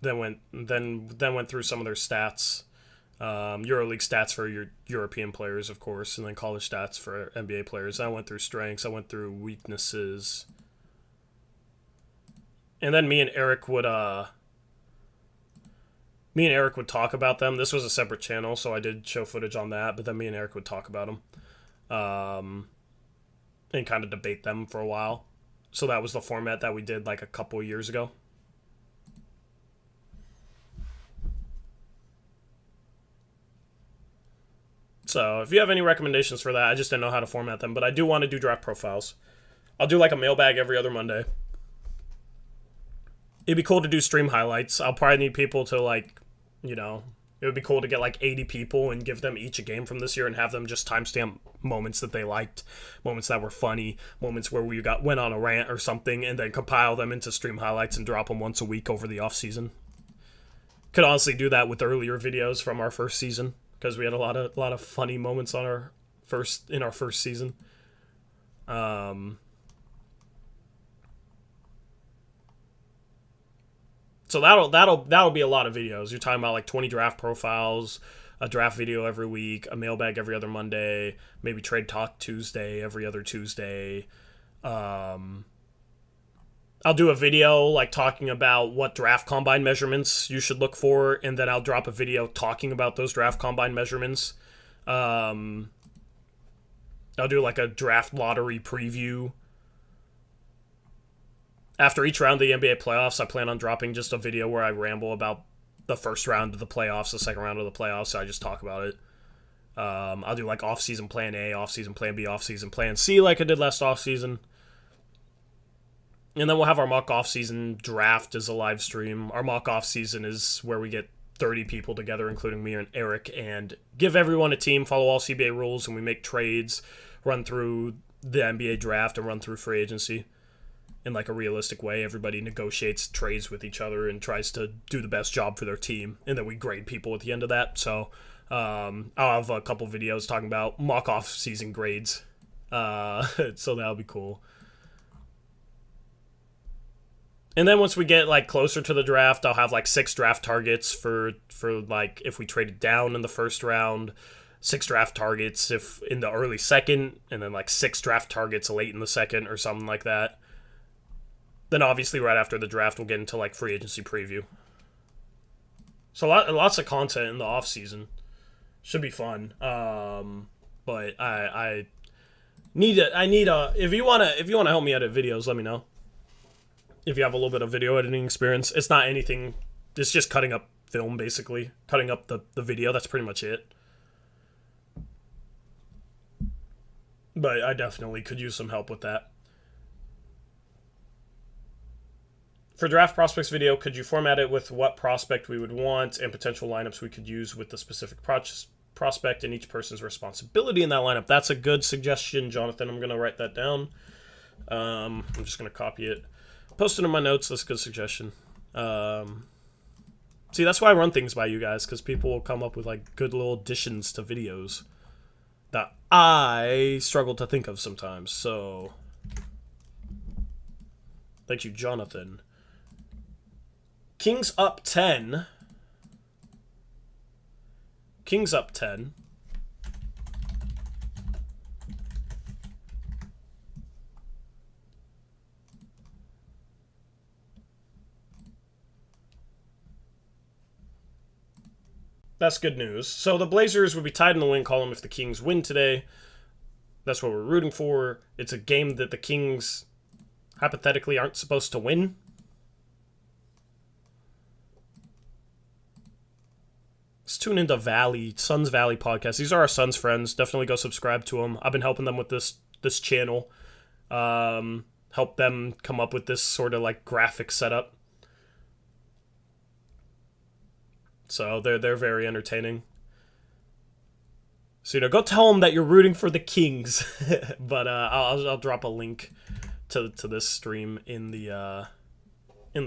Then went through some of their stats. EuroLeague stats for your European players, of course, and then college stats for NBA players. I went through strengths. I went through weaknesses. And then me and Eric would talk about them. This was a separate channel, so I did show footage on that, but then me and Eric would talk about them. And kind of debate them for a while. So that was the format that we did like a couple of years ago. So if you have any recommendations for that, I just didn't know how to format them, but I do want to do draft profiles. I'll do like a mailbag every other Monday. It'd be cool to do stream highlights. I'll probably need people to like, it would be cool to get like 80 people and give them each a game from this year and have them just timestamp moments that they liked, moments that were funny, moments where we went on a rant or something, and then compile them into stream highlights and drop them once a week over the off season. Could honestly do that with earlier videos from our first season because we had a lot of funny moments in our first season. So that'll be a lot of videos. You're talking about like 20 draft profiles, a draft video every week, a mailbag every other Monday, maybe trade talk Tuesday every other Tuesday. I'll do a video like talking about what draft combine measurements you should look for, and then I'll drop a video talking about those draft combine measurements. I'll do like a draft lottery preview. After each round of the NBA playoffs, I plan on dropping just a video where I ramble about the first round of the playoffs, the second round of the playoffs, so I just talk about it. I'll do like off-season plan A, off-season plan B, off-season plan C like I did last off-season. And then we'll have our mock off-season draft as a live stream. Our mock off-season is where we get 30 people together, including me and Eric, and give everyone a team, follow all CBA rules, and we make trades, run through the NBA draft, and run through free agency in like a realistic way. Everybody negotiates trades with each other and tries to do the best job for their team, and then we grade people at the end of that. So I'll have a couple videos talking about mock off-season grades, so that'll be cool. And then once we get like closer to the draft, I'll have like 6 draft targets for like if we traded down in the first round, 6 draft targets if in the early second, and then like 6 draft targets late in the second or something like that. Then obviously right after the draft, we'll get into like free agency preview. So lots of content in the off season. Should be fun. But I need a if you wanna help me edit videos, let me know. If you have a little bit of video editing experience, it's not anything. It's just cutting up film, basically. Cutting up the video, that's pretty much it. But I definitely could use some help with that. For draft prospects video, could you format it with what prospect we would want and potential lineups we could use with the specific prospect and each person's responsibility in that lineup? That's a good suggestion, Jonathan. I'm going to write that down. I'm just going to copy it. Post it in my notes. That's a good suggestion. See, that's why I run things by you guys, because people will come up with like good little additions to videos that I struggle to think of sometimes. So, thank you, Jonathan. Kings up 10. Kings up 10. That's good news. So the Blazers would be tied in the win column if the Kings win today. That's what we're rooting for. It's a game that the Kings hypothetically aren't supposed to win. Let's tune into Suns Valley podcast. These are our Suns friends. Definitely go subscribe to them. I've been helping them with this channel. Help them come up with this sort of like graphic setup. So they're very entertaining. So go tell them that you're rooting for the Kings. But I'll drop a link to this stream in the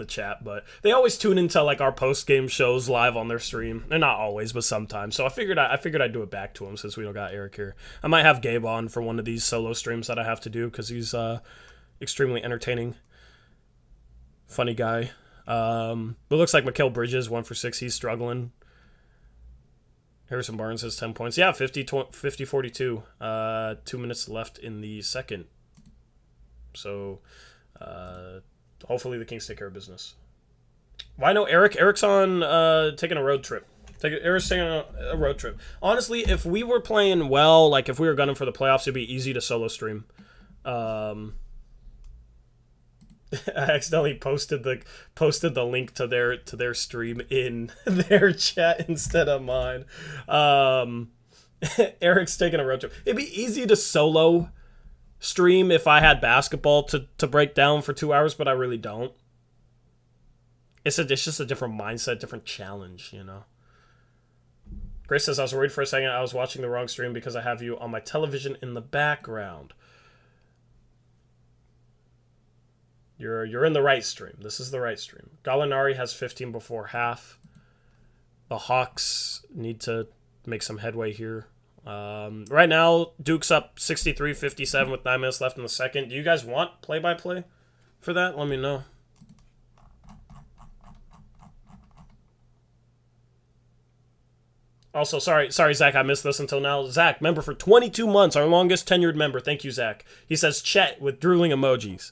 chat. But they always tune into like our post-game shows live on their stream. They're not always, but sometimes. So I figured I'd do it back to them since we don't got Eric here. I might have Gabe on for one of these solo streams that I have to do because he's extremely entertaining, funny guy. But it looks like Mikal Bridges 1 for 6. He's struggling. Harrison Barnes has 10 points. Yeah, 50-42. 2 minutes left in the second. So, hopefully the Kings take care of business. Why no Eric? Eric's on taking a road trip. Eric's taking a road trip. Honestly, if we were playing well, like if we were gunning for the playoffs, it'd be easy to solo stream. I accidentally posted the link to their stream in their chat instead of mine. Eric's taking a road trip. It'd be easy to solo stream if I had basketball to break down for 2 hours, but I really don't. It's just a different mindset, different challenge, Grace says, I was worried for a second I was watching the wrong stream because I have you on my television in the background. You're in the right stream. This is the right stream. Gallinari has 15 before half. The Hawks need to make some headway here. Right now, Duke's up 63-57 with 9 minutes left in the second. Do you guys want play-by-play for that? Let me know. Also, sorry, Zach, I missed this until now. Zach, member for 22 months, our longest tenured member. Thank you, Zach. He says Chet with drooling emojis.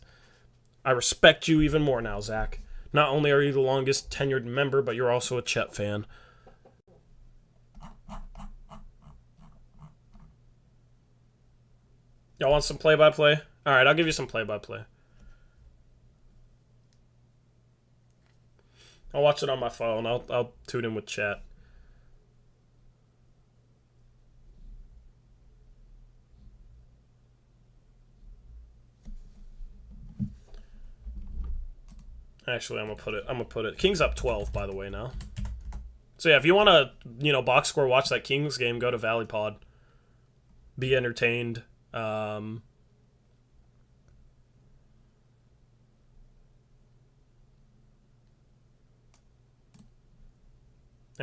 I respect you even more now, Zach. Not only are you the longest tenured member, but you're also a Chet fan. Y'all want some play-by-play? Alright, I'll give you some play-by-play. I'll watch it on my phone. I'll tune in with chat. Actually, I'm gonna put it. Kings up 12, by the way, now. So yeah, if you want to, box score watch that Kings game, go to Valley Pod. Be entertained. Yeah,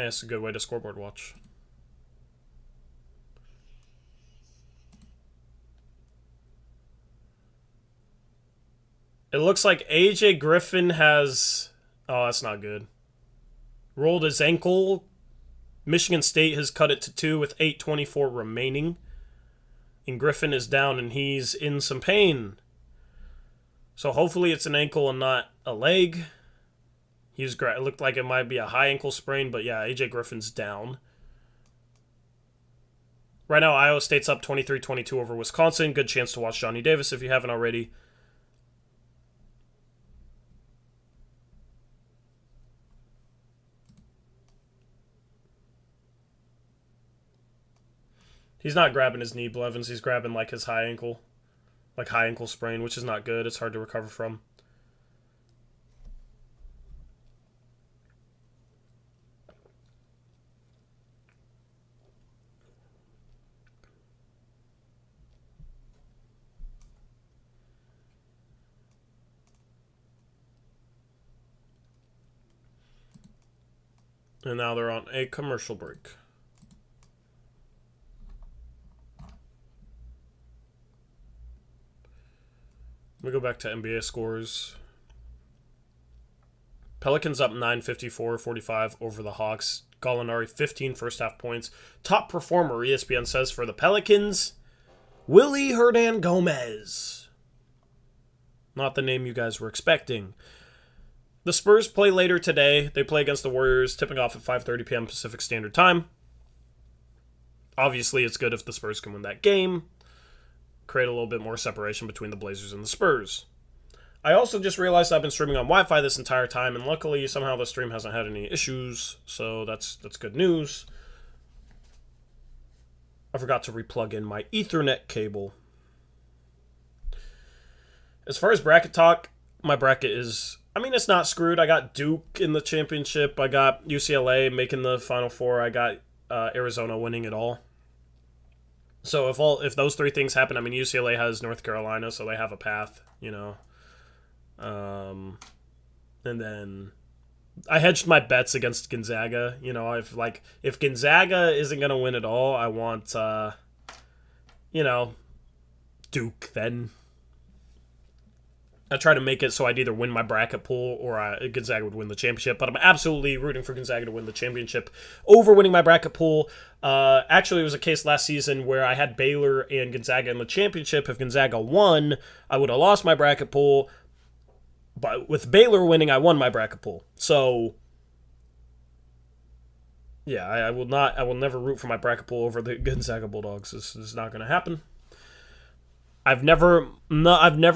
it's a good way to scoreboard watch. It looks like AJ Griffin has... Oh, that's not good. Rolled his ankle. Michigan State has cut it to 2 with 8:24 remaining. And Griffin is down and he's in some pain. So hopefully it's an ankle and not a leg. It looked like it might be a high ankle sprain, but yeah, AJ Griffin's down. Right now, Iowa State's up 23-22 over Wisconsin. Good chance to watch Johnny Davis if you haven't already. He's not grabbing his knee, Blevins. He's grabbing like his high ankle. Like high ankle sprain, which is not good. It's hard to recover from. And now they're on a commercial break. Let me go back to NBA scores. Pelicans up 9-54-45 over the Hawks. Gallinari 15 first half points. Top performer, ESPN says, for the Pelicans, Willy Hernangomez. Not the name you guys were expecting. The Spurs play later today. They play against the Warriors, tipping off at 5:30 p.m. Pacific Standard Time. Obviously, it's good if the Spurs can win that game. Create a little bit more separation between the Blazers and the Spurs. I also just realized I've been streaming on Wi-Fi this entire time, and luckily, somehow the stream hasn't had any issues, so that's good news. I forgot to replug in my Ethernet cable. As far as bracket talk, my bracket is... I mean, it's not screwed. I got Duke in the championship. I got UCLA making the Final Four. I got Arizona winning it all. So if those three things happen, I mean, UCLA has North Carolina, so they have a path, and then I hedged my bets against Gonzaga. If Gonzaga isn't gonna win it all, I want Duke then. I try to make it so I'd either win my bracket pool or Gonzaga would win the championship. But I'm absolutely rooting for Gonzaga to win the championship over winning my bracket pool. Actually, it was a case last season where I had Baylor and Gonzaga in the championship. If Gonzaga won, I would have lost my bracket pool. But with Baylor winning, I won my bracket pool. So, yeah, I will never root for my bracket pool over the Gonzaga Bulldogs. This is not going to happen. I've never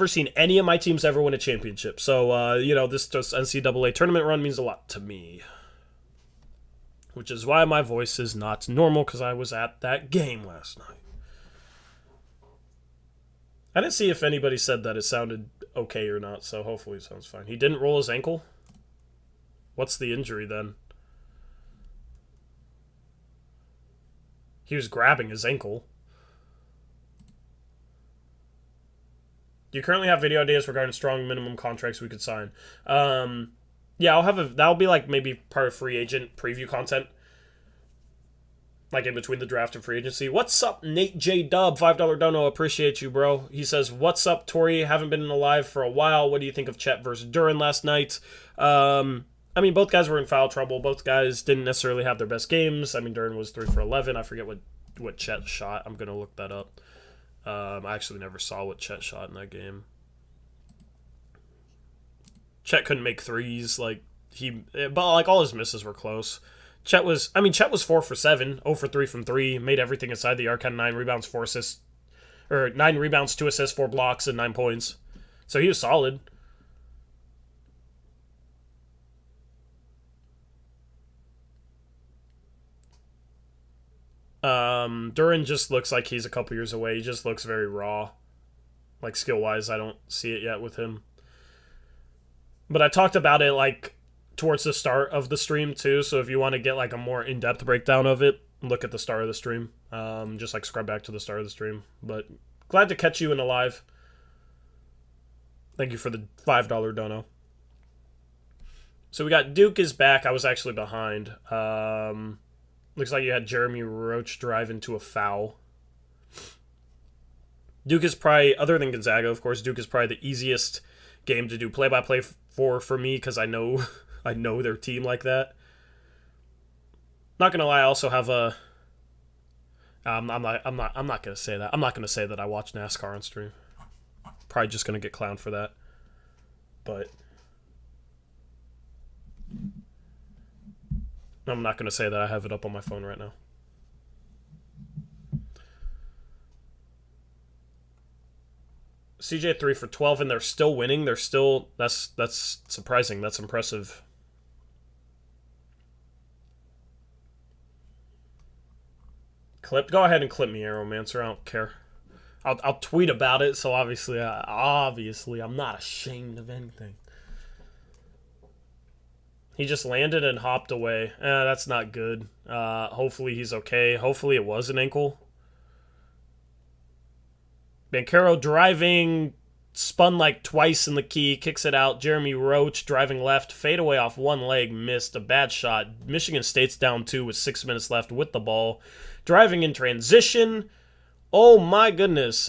seen any of my teams ever win a championship. So, this just NCAA tournament run means a lot to me. Which is why my voice is not normal, because I was at that game last night. I didn't see if anybody said that it sounded okay or not, so hopefully it sounds fine. He didn't roll his ankle? What's the injury then? He was grabbing his ankle. Do you currently have video ideas regarding strong minimum contracts we could sign? Yeah, that'll be like maybe part of free agent preview content. Like in between the draft and free agency. What's up, Nate J. Dub? $5 dono. Appreciate you, bro. He says, what's up, Tori? Haven't been alive for a while. What do you think of Chet versus Duran last night? I mean, both guys were in foul trouble. Both guys didn't necessarily have their best games. I mean, Duran was 3 for 11. I forget what Chet shot. I'm going to look that up. I actually never saw what Chet shot in that game. Chet couldn't make threes. But all his misses were close. Chet was 4 for 7, 0 for 3 from 3, made everything inside the arc, had 9 rebounds, 4 assists, or 9 rebounds, 2 assists, 4 blocks, and 9 points. So he was solid. Duran just looks like he's a couple years away. He just looks very raw. Like, skill-wise, I don't see it yet with him. But I talked about it like towards the start of the stream too. So if you want to get like a more in-depth breakdown of it, look at the start of the stream. Just like scrub back to the start of the stream. But glad to catch you in a live. Thank you for the $5 dono. So we got Duke is back. I was actually behind. Looks like you had Jeremy Roach drive into a foul. Duke is probably, other than Gonzaga, of course, Duke is probably the easiest game to do play-by-play for me because I know I know their team like that. Not gonna lie, I also have a. I'm not gonna say that. I'm not gonna say that I watch NASCAR on stream. Probably just gonna get clowned for that. But I'm not gonna say that I have it up on my phone right now. CJ 3 for 12, and they're still winning. They're still that's surprising. That's impressive. Clip. Go ahead and clip me, Aeromancer. I don't care. I'll tweet about it. So obviously I'm not ashamed of anything. He just landed and hopped away. That's not good. Hopefully he's okay. Hopefully it was an ankle. Banchero driving, spun like twice in the key, kicks it out. Jeremy Roach driving left, fade away off one leg, missed a bad shot. Michigan State's down 2 with 6 minutes left with the ball. Driving in transition. Oh my goodness.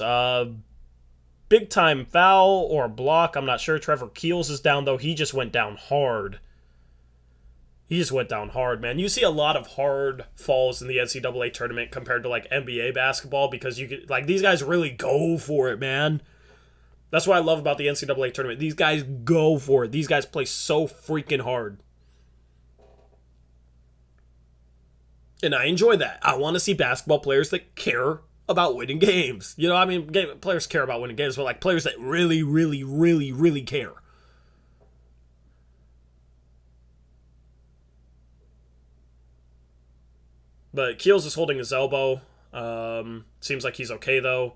Big time foul or block. I'm not sure. Trevor Keels is down though. He just went down hard. He just went down hard, man. You see a lot of hard falls in the NCAA tournament compared to like NBA basketball because you get like these guys really go for it, man. That's what I love about the NCAA tournament. These guys go for it. These guys play so freaking hard. And I enjoy that. I want to see basketball players that care about winning games. You know, I mean, players care about winning games, but like players that really, really, really, really care. But Keels is holding his elbow. Seems like he's okay, though.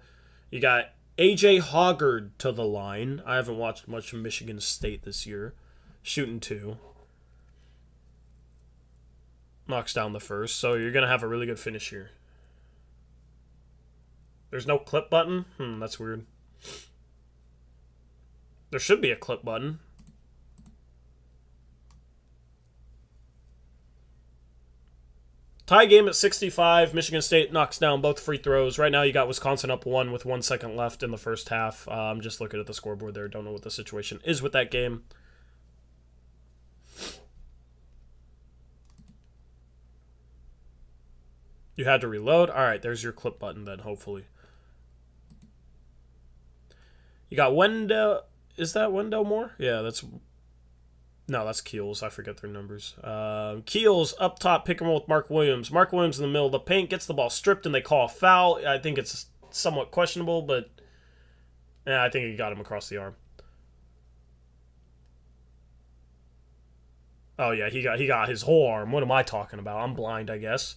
You got A.J. Hoggard to the line. I haven't watched much of Michigan State this year. Shooting 2. Knocks down the first. So you're going to have a really good finish here. There's no clip button? That's weird. There should be a clip button. Tie game at 65. Michigan State knocks down both free throws. Right now you got Wisconsin up 1 with 1 second left in the first half. I'm just looking at the scoreboard there. Don't know what the situation is with that game. You had to reload. All right, there's your clip button then, hopefully. You got Wendell. Is that Wendell Moore? Yeah, that's... No, that's Keels. I forget their numbers. Keels up top, pick and roll with Mark Williams. Mark Williams in the middle of the paint, gets the ball stripped, and they call a foul. I think it's somewhat questionable, but I think he got him across the arm. Oh, yeah, he got his whole arm. What am I talking about? I'm blind, I guess.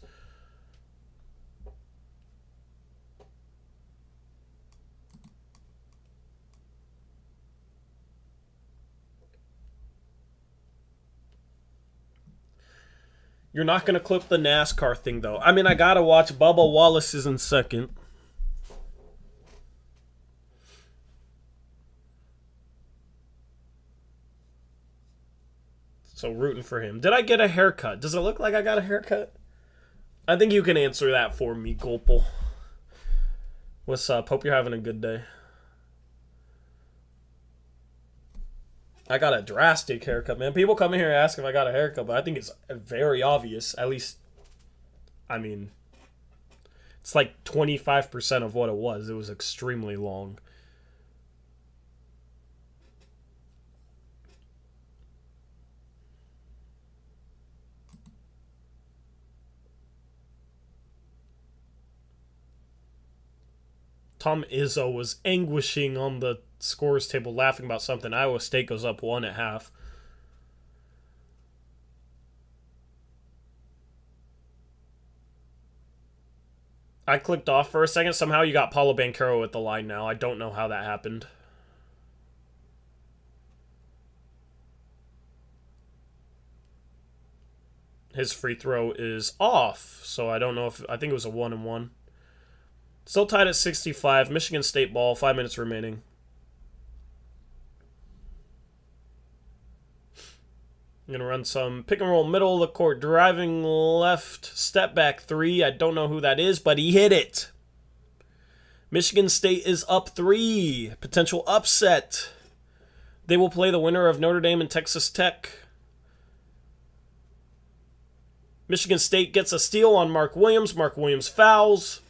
You're not going to clip the NASCAR thing, though. I mean, I got to watch Bubba Wallace is in second. So rooting for him. Did I get a haircut? Does it look like I got a haircut? I think you can answer that for me, Gulpel. What's up? Hope you're having a good day. I got a drastic haircut, man. People come in here and ask if I got a haircut, but I think it's very obvious. At least, I mean, it's like 25% of what it was. It was extremely long. Tom Izzo was anguishing on the scores table laughing about something. Iowa State goes up 1 at half. I clicked off for a second. Somehow you got Paulo Banchero at the line now. I don't know how that happened. His free throw is off, so I don't know if... I think it was a 1-and-1. Still tied at 65. Michigan State ball, 5 minutes remaining. I'm going to run some pick and roll middle of the court. Driving left, step back 3. I don't know who that is, but he hit it. Michigan State is up 3. Potential upset. They will play the winner of Notre Dame and Texas Tech. Michigan State gets a steal on Mark Williams. Mark Williams fouls.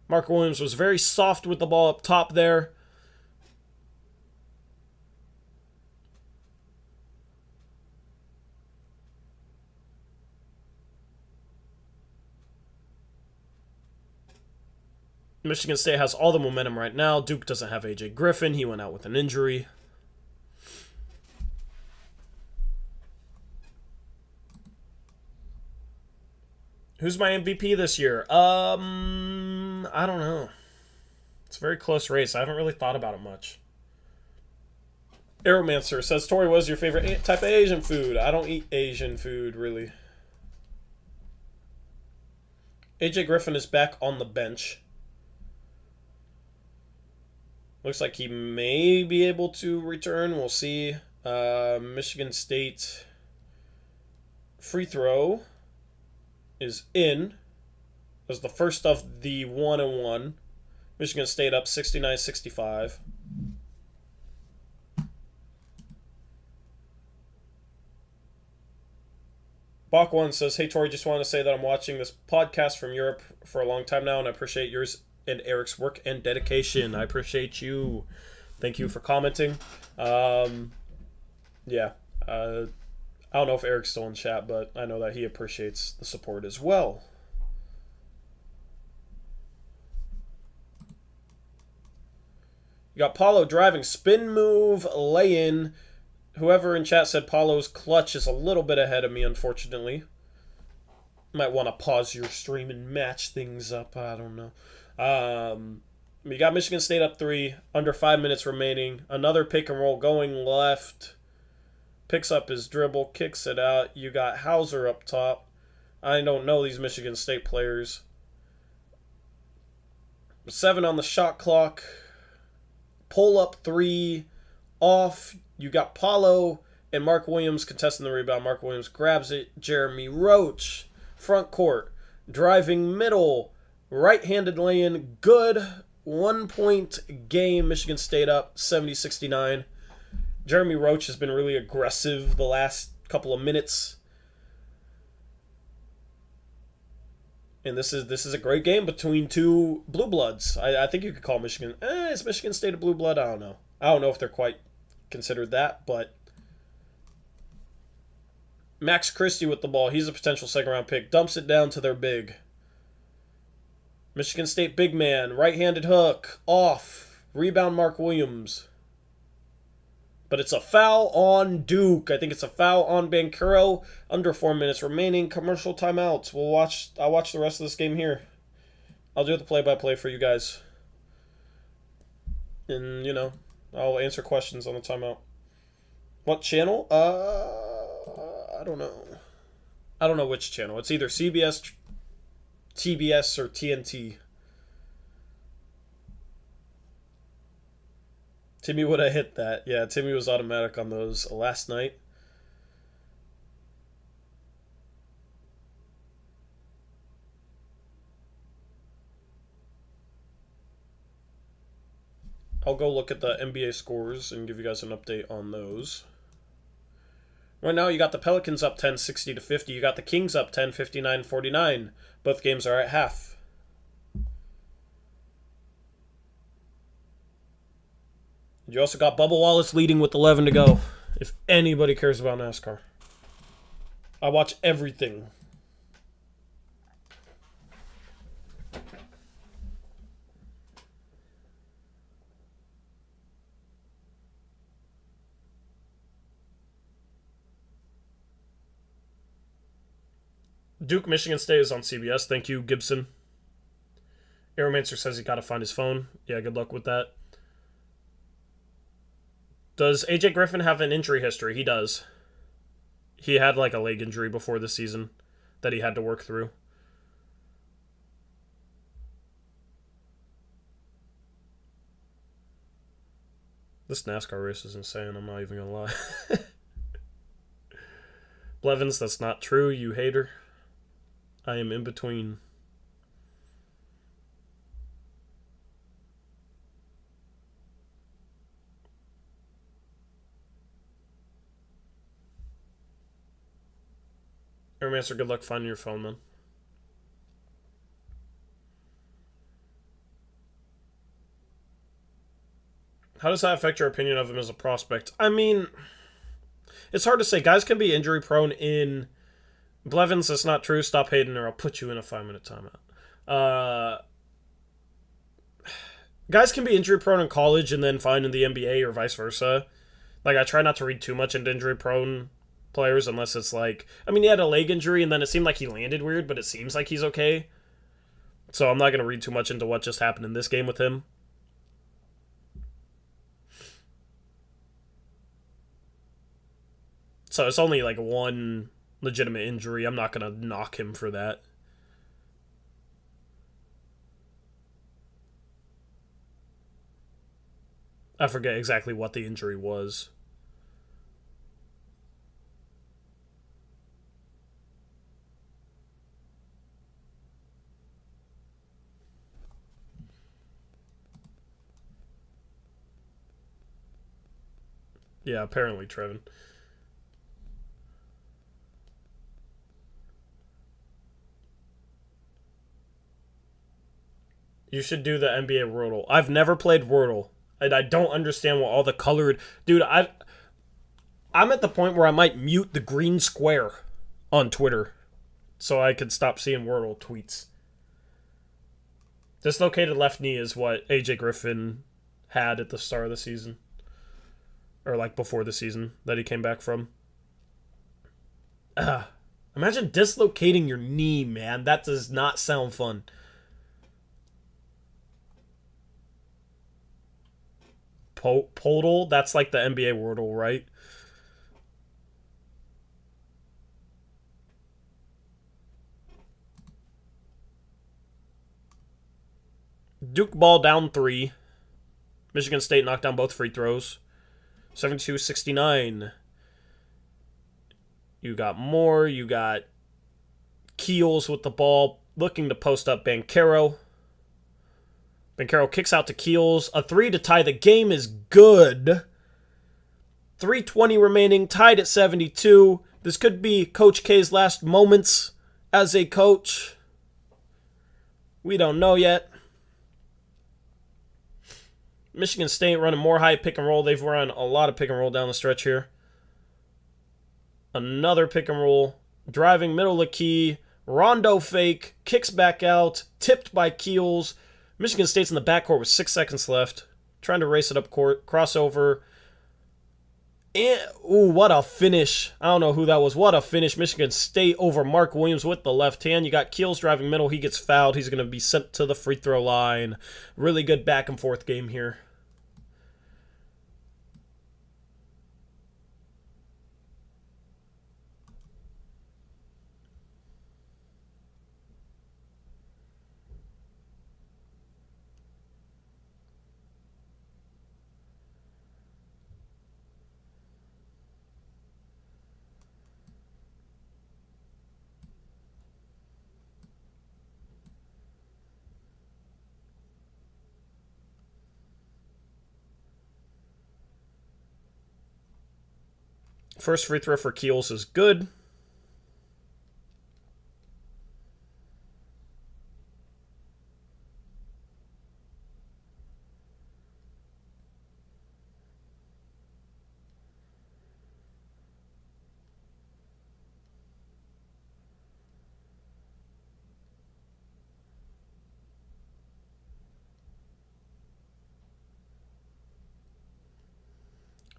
Mark Williams was very soft with the ball up top there. Michigan State has all the momentum right now. Duke doesn't have A.J. Griffin. He went out with an injury. Who's my MVP this year? I don't know. It's a very close race. I haven't really thought about it much. Aeromancer says, Tori, what is your favorite type of Asian food? I don't eat Asian food, really. A.J. Griffin is back on the bench. Looks like he may be able to return. We'll see. Michigan State free throw is in. Was the first of the 1-and-1. Michigan State up 69-65. Bach1 says, hey, Tori, just want to say that I'm watching this podcast from Europe for a long time now, and I appreciate yours and Eric's work and dedication. I appreciate you. Thank you for commenting. Yeah. I don't know if Eric's still in chat, but I know that he appreciates the support as well. You got Paulo driving, spin move, lay-in. Whoever in chat said Paulo's clutch is a little bit ahead of me, unfortunately. Might want to pause your stream and match things up. I don't know. You got Michigan State up 3, under 5 minutes remaining. Another pick and roll going left. Picks up his dribble, kicks it out. You got Hauser up top. I don't know these Michigan State players. 7 on the shot clock. Pull up 3. Off. You got Paulo and Mark Williams contesting the rebound. Mark Williams grabs it. Jeremy Roach. Front court. Driving middle. Right-handed lay-in. Good. 1-point game. Michigan State up 70-69. Jeremy Roach has been really aggressive the last couple of minutes. And this is a great game between two blue bloods. I think you could call Michigan... is Michigan State a blue blood? I don't know. I don't know if they're quite considered that, but... Max Christie with the ball. He's a potential second-round pick. Dumps it down to their big. Michigan State big man. Right-handed hook. Off. Rebound Mark Williams. But it's a foul on Duke. I think it's a foul on Banchero. Under 4 minutes remaining. Commercial timeouts. I'll watch the rest of this game here. I'll do the play-by-play for you guys. And, I'll answer questions on the timeout. What channel? I don't know. I don't know which channel. It's either CBS, TBS, or TNT. Timmy would have hit that. Yeah, Timmy was automatic on those last night. I'll go look at the NBA scores and give you guys an update on those. Right now, you got the Pelicans up 10, 60-50. You got the Kings up 10, 59-49. Both games are at half. You also got Bubba Wallace leading with 11 to go. If anybody cares about NASCAR. I watch everything. Duke, Michigan State is on CBS. Thank you, Gibson. Aeromancer says he got to find his phone. Yeah, good luck with that. Does A.J. Griffin have an injury history? He does. He had like a leg injury before the season. that he had to work through. This NASCAR race is insane, I'm not even gonna lie. Blevins, that's not true, you hater. I am in between. Airmaster, good luck finding your phone, man. How does that affect your opinion of him as a prospect? I mean, it's hard to say. Guys can be injury prone in Blevins. That's not true. Stop hating or I'll put you in a 5-minute timeout. Guys can be injury prone in college and then fine in the NBA or vice versa. Like, I try not to read too much into injury prone players unless it's like, I mean, he had a leg injury and then it seemed like he landed weird, but it seems like he's okay. So I'm not going to read too much into what just happened in this game with him. So it's only like one legitimate injury. I'm not going to knock him for that. I forget exactly what the injury was. Yeah, apparently, Trevin. You should do the NBA Wordle. I've never played Wordle. And I don't understand what all the colored... Dude, I'm at the point where I might mute the green square on Twitter so I could stop seeing Wordle tweets. Dislocated left knee is what AJ Griffin had at the start of the season. Or like before the season that he came back from. Imagine dislocating your knee, man. That does not sound fun. Podal, that's like the NBA Wordle, right? Duke ball down 3. Michigan State knocked down both free throws. 72-69. You got Moore. You got Keels with the ball, looking to post up Banchero. Banchero kicks out to Keels. A 3 to tie the game is good. 3:20 remaining, tied at 72. This could be Coach K's last moments as a coach. We don't know yet. Michigan State running more high pick and roll. They've run a lot of pick and roll down the stretch here. Another pick and roll. Driving middle of the key. Rondo fake. Kicks back out. Tipped by Keels. Michigan State's in the backcourt with 6 seconds left. Trying to race it up court. Crossover. And, ooh, what a finish. I don't know who that was. What a finish. Michigan State over Mark Williams with the left hand. You got Keels driving middle. He gets fouled. He's going to be sent to the free throw line. Really good back and forth game here. First free throw for Keels is good.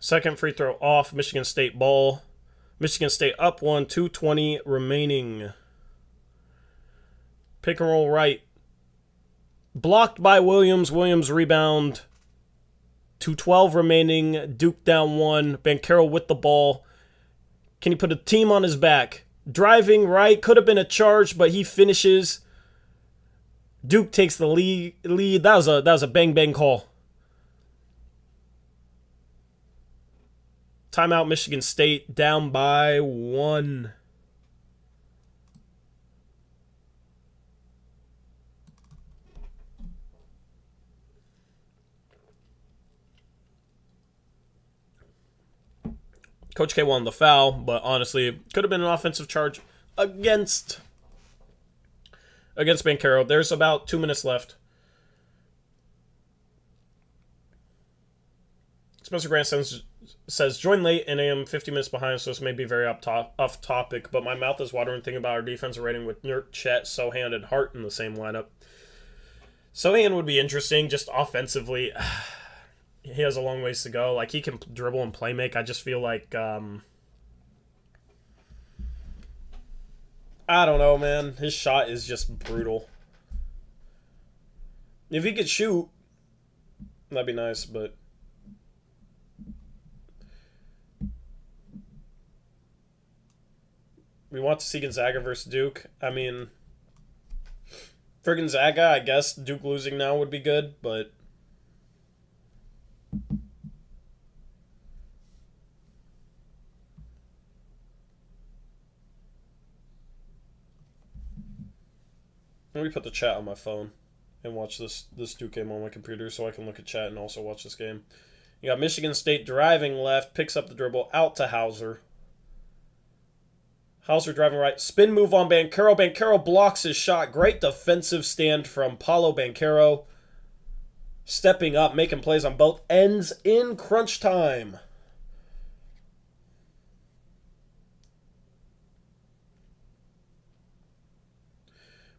Second free throw off. Michigan State ball. Michigan State up 1, 2:20 remaining. Pick and roll right. Blocked by Williams. Williams rebound. 2:12 remaining. Duke down 1. Banchero with the ball. Can he put a team on his back? Driving right, could have been a charge, but he finishes. Duke takes the lead. That was a bang call. Timeout, Michigan State down by 1. Coach K won the foul, but honestly, it could have been an offensive charge against Banchero. There's about 2 minutes left. Spencer Grant says, join late and I am 50 minutes behind, so this may be very off topic, but my mouth is watering thinking about our defensive rating with Nurk, Chet, Sohan, and Hart in the same lineup. Sohan would be interesting, just offensively. He has a long ways to go. Like, he can dribble and play make. I just feel like, I don't know, man. His shot is just brutal. If he could shoot, that'd be nice, but we want to see Gonzaga versus Duke. I mean, for Gonzaga, I guess Duke losing now would be good, but let me put the chat on my phone and watch this Duke game on my computer so I can look at chat and also watch this game. You got Michigan State driving left, picks up the dribble, out to Hauser. Hauser driving right, spin move on Banchero. Banchero blocks his shot. Great defensive stand from Paulo Banchero. Stepping up, making plays on both ends in crunch time.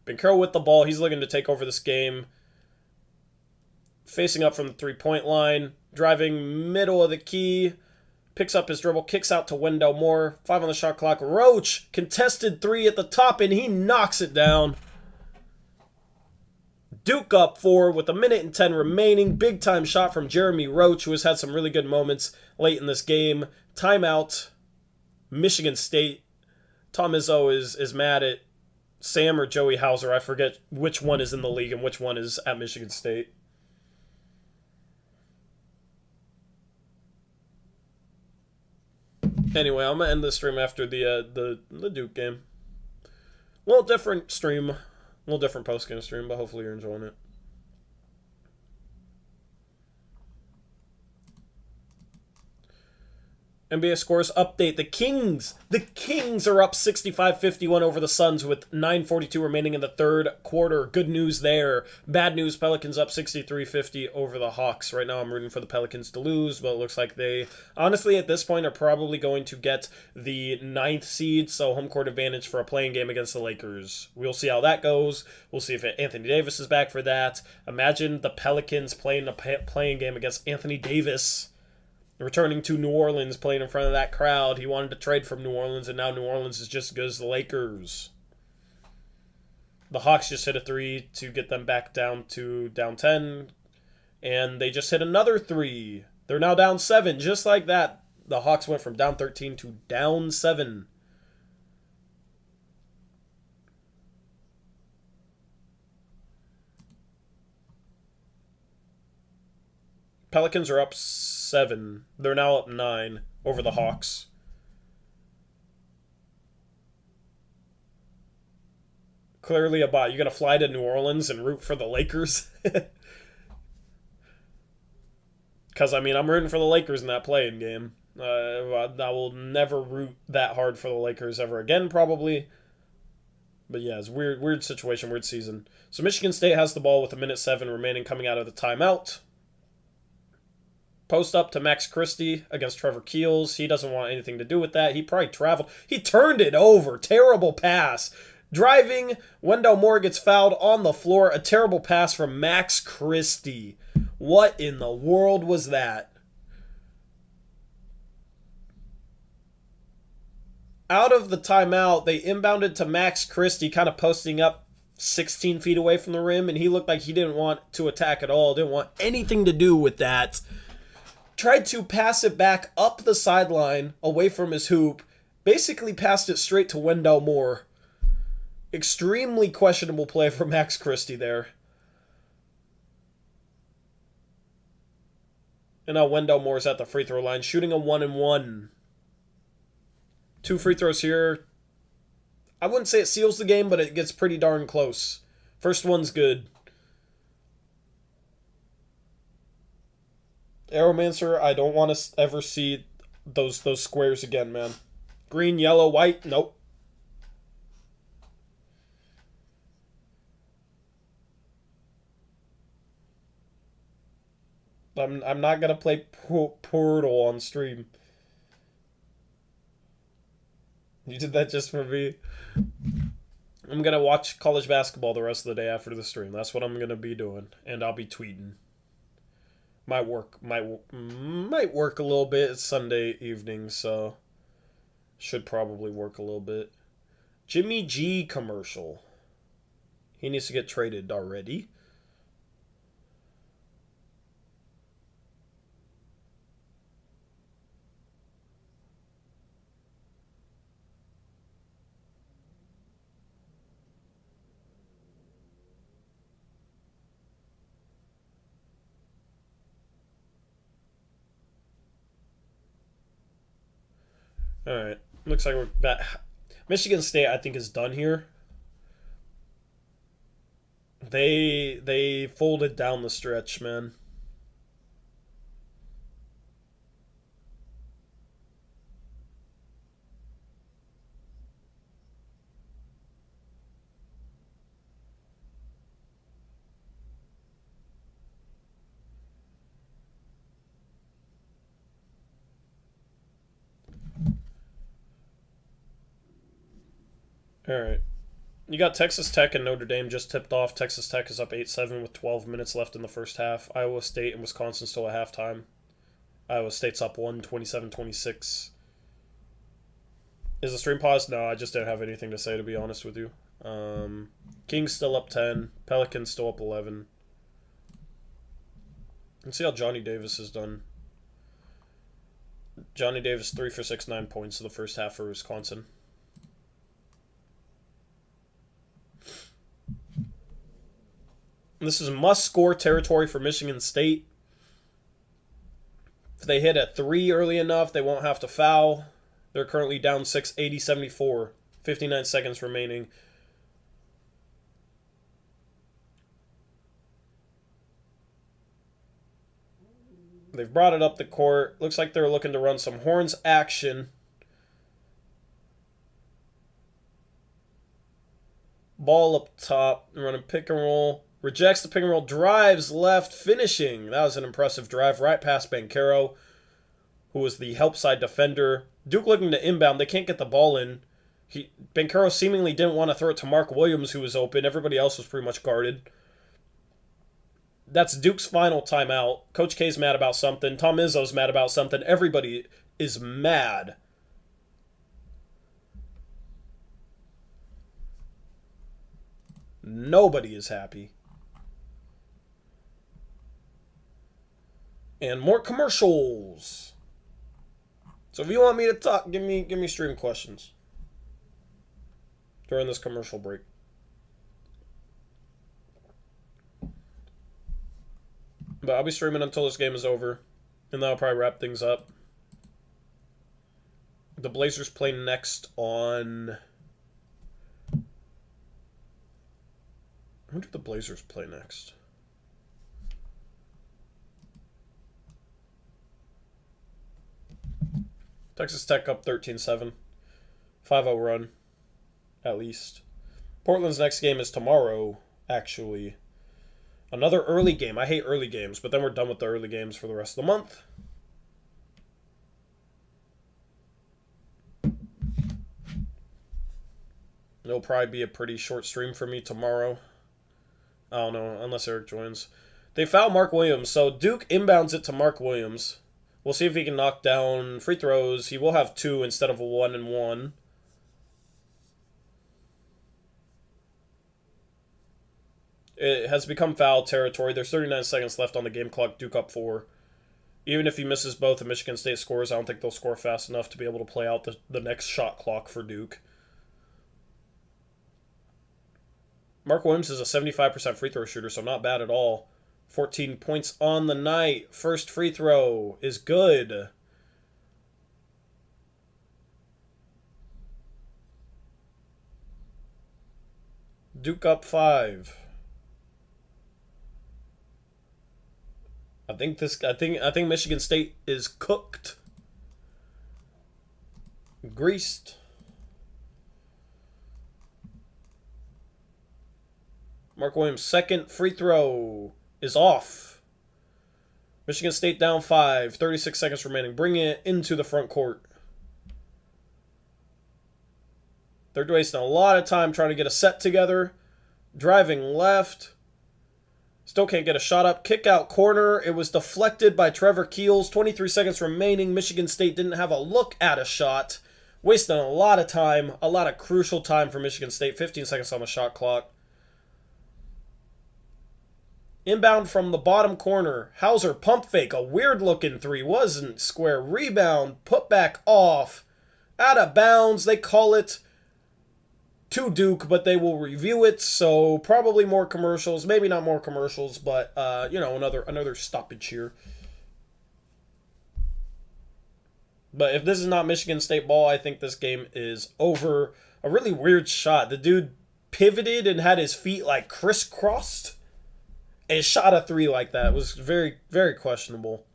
Banchero with the ball. He's looking to take over this game. Facing up from the three-point line. Driving middle of the key. Picks up his dribble. Kicks out to Wendell Moore. 5 on the shot clock. Roach. Contested 3 at the top, and he knocks it down. Duke up 4 with 1:10 remaining. Big-time shot from Jeremy Roach, who has had some really good moments late in this game. Timeout. Michigan State. Tom Izzo is mad at Sam or Joey Hauser. I forget which one is in the league and which one is at Michigan State. Anyway, I'm going to end this stream after the Duke game. A little different stream. A little different post-game stream, but hopefully you're enjoying it. NBA scores update. The Kings are up 65-51 over the Suns with 9:42 remaining in the third quarter. Good news there. Bad news, Pelicans up 63-50 over the Hawks. Right now I'm rooting for the Pelicans to lose, but it looks like they, honestly, at this point are probably going to get the 9th seed, so home court advantage for a playing game against the Lakers. We'll see how that goes. We'll see if Anthony Davis is back for that. Imagine the Pelicans playing a playing game against Anthony Davis. Returning to New Orleans, playing in front of that crowd. He wanted to trade from New Orleans, and now New Orleans is just as good as the Lakers. The Hawks just hit a 3 to get them back down 10. And they just hit another 3. They're now down 7. Just like that, the Hawks went from down 13 to down 7. Pelicans are up 7. They're now up 9 over the Hawks. Clearly a bot. You going to fly to New Orleans and root for the Lakers? Because, I mean, I'm rooting for the Lakers in that play-in game. I will never root that hard for the Lakers ever again, probably. But yeah, it's a weird situation, weird season. So Michigan State has the ball with 1:07 remaining coming out of the timeout. Post up to Max Christie against Trevor Keels. He doesn't want anything to do with that. He probably traveled. He turned it over. Terrible pass. Driving. Wendell Moore gets fouled on the floor. A terrible pass from Max Christie. What in the world was that? Out of the timeout, they inbounded to Max Christie, kind of posting up 16 feet away from the rim, and he looked like he didn't want to attack at all. Didn't want anything to do with that. Tried to pass it back up the sideline away from his hoop, Basically passed it straight to Wendell Moore. Extremely questionable play for Max Christie there. And now Wendell Moore's at the free throw line, shooting a 1-and-1. 2 free throws here. I wouldn't say it seals the game, but it gets pretty darn close. First one's good. Aeromancer, I don't want to ever see those squares again, man. Green, yellow, white, nope. I'm not gonna play Portal on stream. You did that just for me. I'm gonna watch college basketball the rest of the day after the stream. That's what I'm gonna be doing, and I'll be tweeting. Might work a little bit. It's Sunday evening, so should probably work a little bit. Jimmy G commercial. He needs to get traded already. Alright. Looks like we're back. Michigan State, I think, is done here. They folded down the stretch, man. Alright. You got Texas Tech and Notre Dame just tipped off. Texas Tech is up 8-7 with 12 minutes left in the first half. Iowa State and Wisconsin still at halftime. Iowa State's up 1, 27-26. Is the stream paused? No, I just didn't have anything to say, to be honest with you. Kings still up 10. Pelicans still up 11. Let's see how Johnny Davis has done. Johnny Davis 3 for 6, 9 points in the first half for Wisconsin. This is must-score territory for Michigan State. If they hit at 3 early enough, they won't have to foul. They're currently down 6, 80-74. 59 seconds remaining. They've brought it up the court. Looks like they're looking to run some horns action. Ball up top. Running pick and roll. Rejects the pick and roll. Drives left. Finishing. That was an impressive drive right past Banchero, who was the help side defender. Duke looking to inbound. They can't get the ball in. Banchero seemingly didn't want to throw it to Mark Williams, who was open. Everybody else was pretty much guarded. That's Duke's final timeout. Coach K's mad about something. Tom Izzo's mad about something. Everybody is mad. Nobody is happy. And more commercials. So if you want me to talk, give me stream questions during this commercial break. But I'll be streaming until this game is over, and then I'll probably wrap things up. The Blazers play next on... Who do the Blazers play next? Texas Tech up 13-7. 5-0 run, at least. Portland's next game is tomorrow, actually. Another early game. I hate early games, but then we're done with the early games for the rest of the month. It'll probably be a pretty short stream for me tomorrow. I don't know, unless Eric joins. They foul Mark Williams, so Duke inbounds it to Mark Williams. We'll see if he can knock down free throws. He will have 2 instead of a 1-and-1. It has become foul territory. There's 39 seconds left on the game clock. Duke up 4. Even if he misses both and Michigan State scores, I don't think they'll score fast enough to be able to play out the next shot clock for Duke. Mark Williams is a 75% free throw shooter, so not bad at all. 14 points on the night. First free throw is good. Duke up 5. I think Michigan State is cooked. Greased. Mark Williams' second free throw is off. Michigan State down 5. 36 seconds remaining. Bring it into the front court. They're wasting a lot of time trying to get a set together. Driving left. Still can't get a shot up. Kick out corner. It was deflected by Trevor Keels. 23 seconds remaining. Michigan State didn't have a look at a shot. Wasting a lot of time. A lot of crucial time for Michigan State. 15 seconds on the shot clock. Inbound from the bottom corner. Hauser pump fake. A weird looking three. Wasn't square. Rebound. Put back off. Out of bounds. They call it to Duke, but they will review it. So probably more commercials. Maybe not more commercials, but another stoppage here. But if this is not Michigan State ball, I think this game is over. A really weird shot. The dude pivoted and had his feet like crisscrossed. And shot a three like that. It was very, very questionable.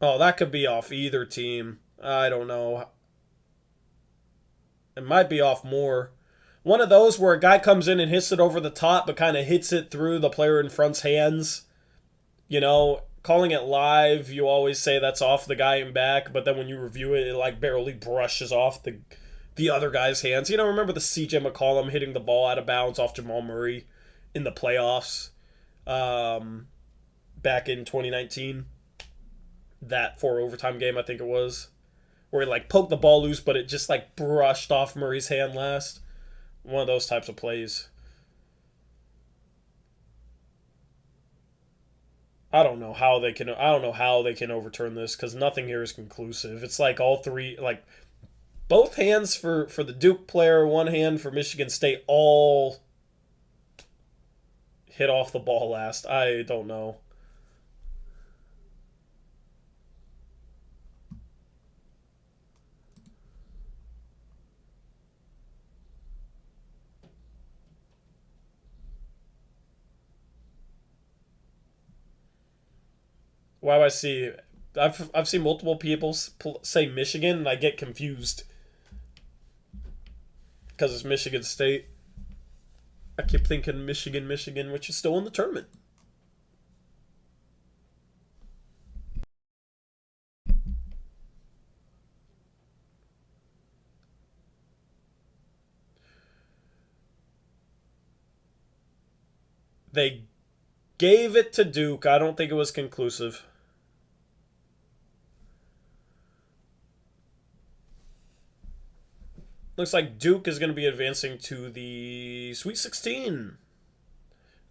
Oh, that could be off either team. I don't know. It might be off more. One of those where a guy comes in and hits it over the top, but kind of hits it through the player in front's hands. You know, calling it live, you always say that's off the guy in back, but then when you review it, it like barely brushes off the other guy's hands. You know, remember the CJ McCollum hitting the ball out of bounds off Jamal Murray in the playoffs back in 2019? That 4 overtime game, I think it was. Where he like poked the ball loose, but it just like brushed off Murray's hand last. One of those types of plays. I don't know how they can overturn this because nothing here is conclusive. It's like all three, like both hands for the Duke player, one hand for Michigan State, all hit off the ball last. I don't know. Why do I see? I've seen multiple people say Michigan, and I get confused because it's Michigan State. I keep thinking Michigan, which is still in the tournament. They gave it to Duke. I don't think it was conclusive. Looks like Duke is going to be advancing to the Sweet 16. And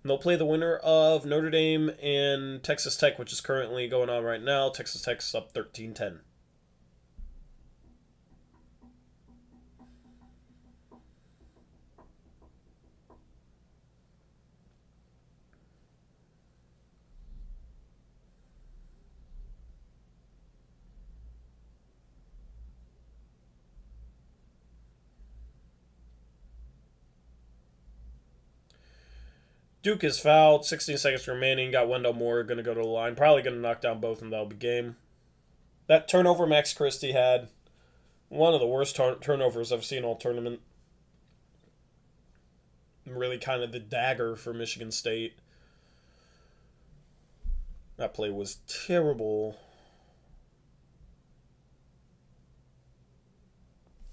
they'll play the winner of Notre Dame and Texas Tech, which is currently going on right now. Texas Tech's up 13-10. Duke is fouled. 16 seconds remaining. Got Wendell Moore going to go to the line. Probably going to knock down both, and that'll be game. That turnover Max Christie had, one of the worst turnovers I've seen all tournament. Really kind of the dagger for Michigan State. That play was terrible.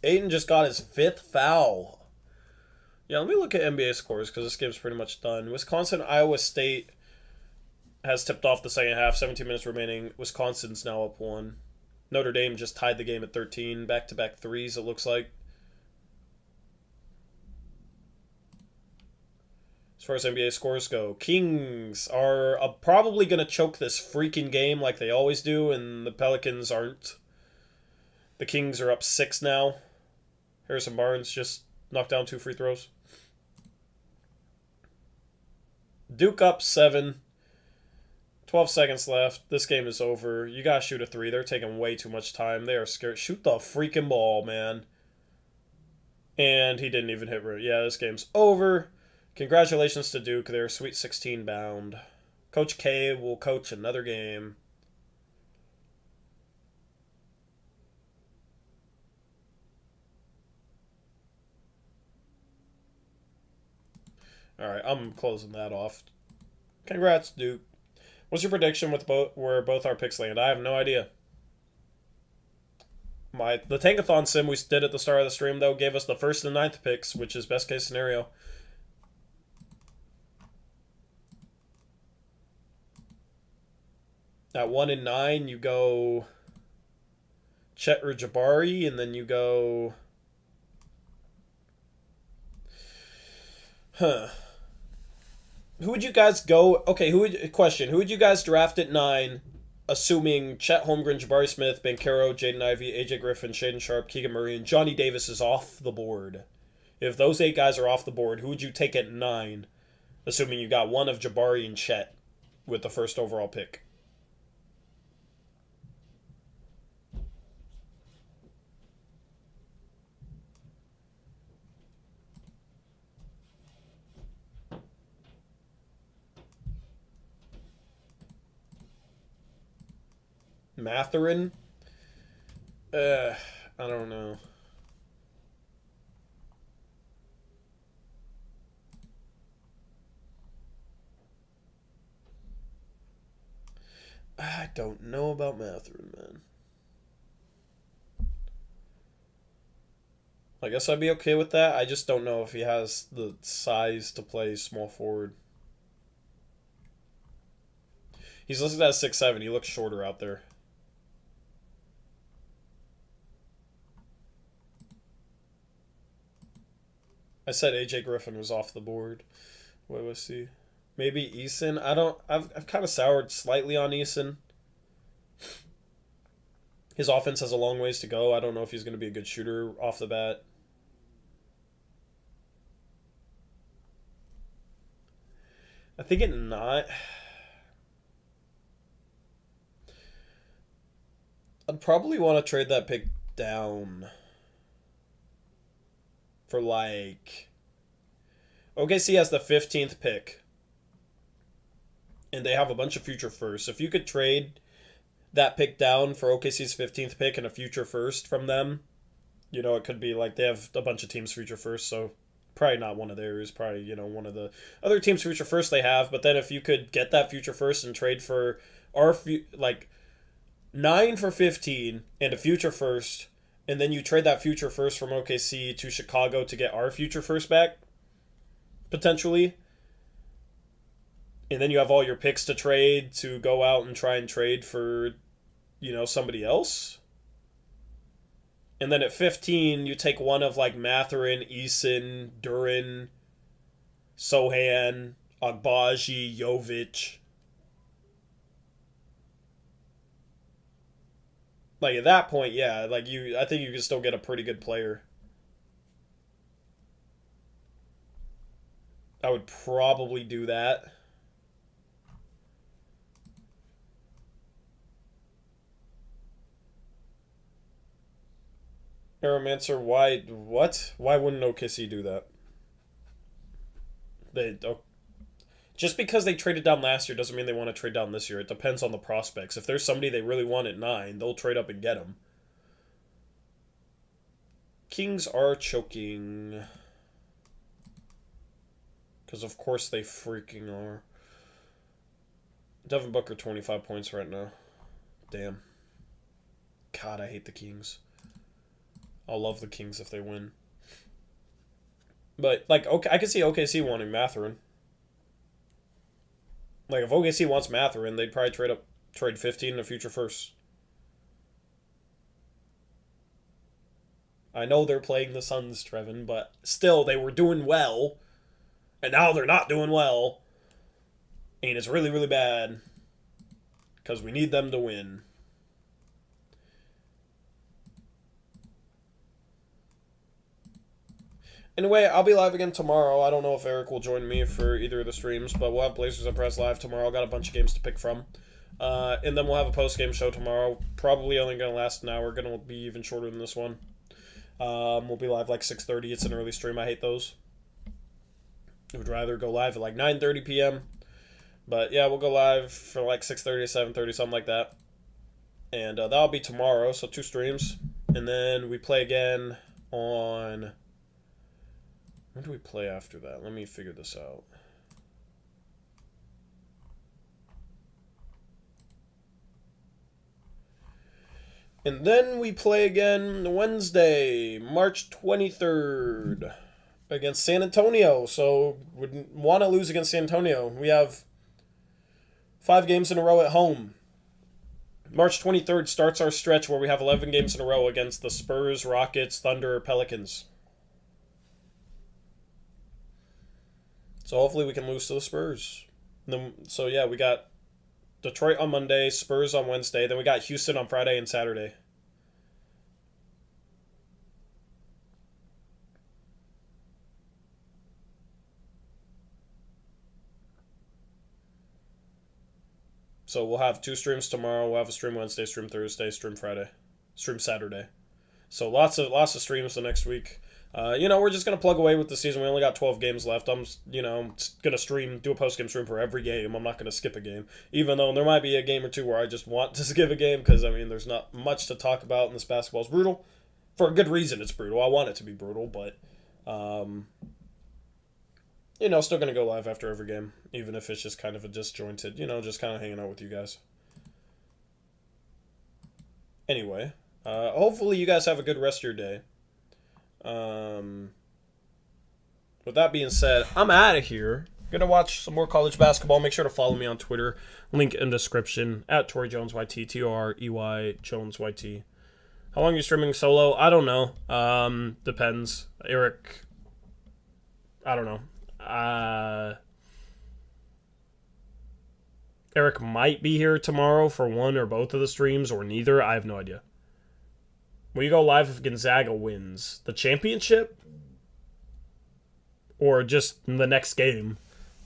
Aiden just got his 5th foul. Yeah, let me look at NBA scores because this game's pretty much done. Wisconsin, Iowa State has tipped off the second half. 17 minutes remaining. Wisconsin's now up 1. Notre Dame just tied the game at 13. Back-to-back threes, it looks like. As far as NBA scores go, Kings are probably going to choke this freaking game like they always do, and the Pelicans aren't. The Kings are up 6 now. Harrison Barnes just knocked down 2 free throws. Duke up 7. 12 seconds left. This game is over. You gotta shoot a 3. They're taking way too much time. They are scared. Shoot the freaking ball, man. And he didn't even hit root. Yeah, this game's over. Congratulations to Duke. They're Sweet 16 bound. Coach K will coach another game. Alright, I'm closing that off. Congrats, Duke. What's your prediction with where both our picks land? I have no idea. The Tankathon sim we did at the start of the stream, though, gave us the 1st and 9th picks, which is best case scenario. At 1 and 9, you go Chet or Jabari, and then you go... Who would you guys go... Okay, who would you guys draft at 9, assuming Chet Holmgren, Jabari Smith, Banchero, Jaden Ivey, AJ Griffin, Shaden Sharp, Keegan Murray, and Johnny Davis is off the board? If those 8 guys are off the board, who would you take at 9, assuming you got one of Jabari and Chet with the 1st overall pick? Mathurin? I don't know. I don't know about Mathurin, man. I guess I'd be okay with that. I just don't know if he has the size to play small forward. He's listed as 6'7". He looks shorter out there. I said AJ Griffin was off the board. What was he? Maybe Eason. I've kind of soured slightly on Eason. His offense has a long ways to go. I don't know if he's going to be a good shooter off the bat. I think it not. I'd probably want to trade that pick down for like... OKC has the 15th pick. And they have a bunch of future firsts. If you could trade that pick down for OKC's 15th pick and a future first from them, you know, it could be like they have a bunch of teams' future first, so probably not one of theirs, probably, you know, one of the other teams' future first they have. But then if you could get that future first and trade for our, like, 9 for 15 and a future first, and then you trade that future first from OKC to Chicago to get our future first back, potentially. And then you have all your picks to trade to go out and try and trade for, you know, somebody else. And then at 15, you take one of like Mathurin, Eason, Duran, Sohan, Agbaji, Jovic. Like at that point, yeah, like I think you can still get a pretty good player. I would probably do that. Aeromancer, what? Why wouldn't OKC do that? Just because they traded down last year doesn't mean they want to trade down this year. It depends on the prospects. If there's somebody they really want at 9, they'll trade up and get them. Kings are choking. Because of course they freaking are. Devin Booker, 25 points right now. Damn. God, I hate the Kings. I'll love the Kings if they win. But, like, okay, I could see OKC wanting Mathurin. Like, if OKC wants Mathurin, they'd probably trade 15 in a future first. I know they're playing the Suns, Trevin, but still, they were doing well. And now they're not doing well. And it's really, really bad. Because we need them to win. Anyway, I'll be live again tomorrow. I don't know if Eric will join me for either of the streams, but we'll have Blazers Uprise live tomorrow. Got a bunch of games to pick from. And then we'll have a post-game show tomorrow. Probably only going to last an hour. Going to be even shorter than this one. We'll be live like 6:30. It's an early stream. I hate those. I would rather go live at like 9:30 p.m. But yeah, we'll go live for like 6:30 to 7:30, something like that. And that'll be tomorrow, so 2 streams. And then we play again on... When do we play after that? Let me figure this out. And then we play again Wednesday, March 23rd, against San Antonio. So, wouldn't want to lose against San Antonio. We have 5 games in a row at home. March 23rd starts our stretch where we have 11 games in a row against the Spurs, Rockets, Thunder, Pelicans. So hopefully we can lose to the Spurs. So yeah, we got Detroit on Monday, Spurs on Wednesday. Then we got Houston on Friday and Saturday. So we'll have 2 streams tomorrow. We'll have a stream Wednesday, stream Thursday, stream Friday, stream Saturday. So lots of streams the next week. We're just going to plug away with the season. We only got 12 games left. I'm going to do a post-game stream for every game. I'm not going to skip a game. Even though there might be a game or two where I just want to skip a game because, there's not much to talk about in this basketball. It's brutal. For a good reason it's brutal. I want it to be brutal, but, still going to go live after every game. Even if it's just kind of a disjointed, just kind of hanging out with you guys. Anyway, hopefully you guys have a good rest of your day. With that being said, I'm out of here. Gonna watch some more college basketball. Make sure to follow me on Twitter. Link in description at Torey Jones YT, Torey Jones YT. How long are you streaming solo? I don't know. Depends. Eric, I don't know. Eric might be here tomorrow for one or both of the streams, or neither. I have no idea. Will you go live if Gonzaga wins the championship, or just the next game?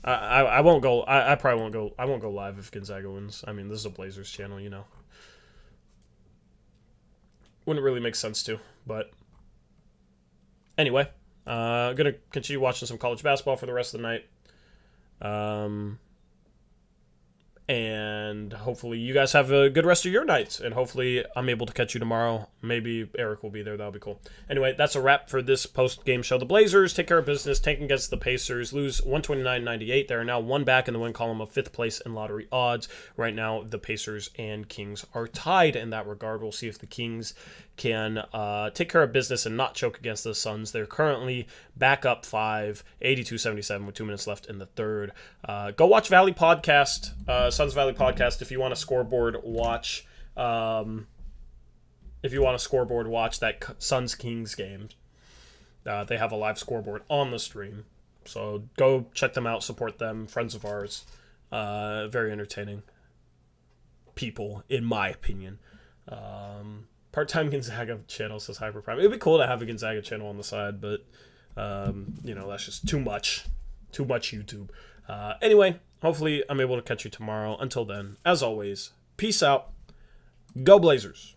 I won't go. I probably won't go. I won't go live if Gonzaga wins. This is a Blazers channel, Wouldn't really make sense to, but anyway, I'm gonna continue watching some college basketball for the rest of the night. And hopefully you guys have a good rest of your nights. And hopefully I'm able to catch you tomorrow. Maybe Eric will be there. That'll be cool. Anyway, that's a wrap for this post-game show. The Blazers take care of business, tank against the Pacers, lose 129-98. They are now 1 back in the win column of 5th place in lottery odds. Right now, the Pacers and Kings are tied in that regard. We'll see if the Kings can take care of business and not choke against the Suns. They're currently back up 5, 82-77 with 2 minutes left in the third. Go watch Valley Podcast, Suns Valley Podcast, if you want a scoreboard watch. If you want a scoreboard watch that Suns Kings game. They have a live scoreboard on the stream. So go check them out, support them, friends of ours. Very entertaining people, in my opinion. Part-time Gonzaga channel, says Hyperprime. It'd be cool to have a Gonzaga channel on the side, but, that's just too much. Too much YouTube. Anyway, hopefully I'm able to catch you tomorrow. Until then, as always, peace out. Go Blazers.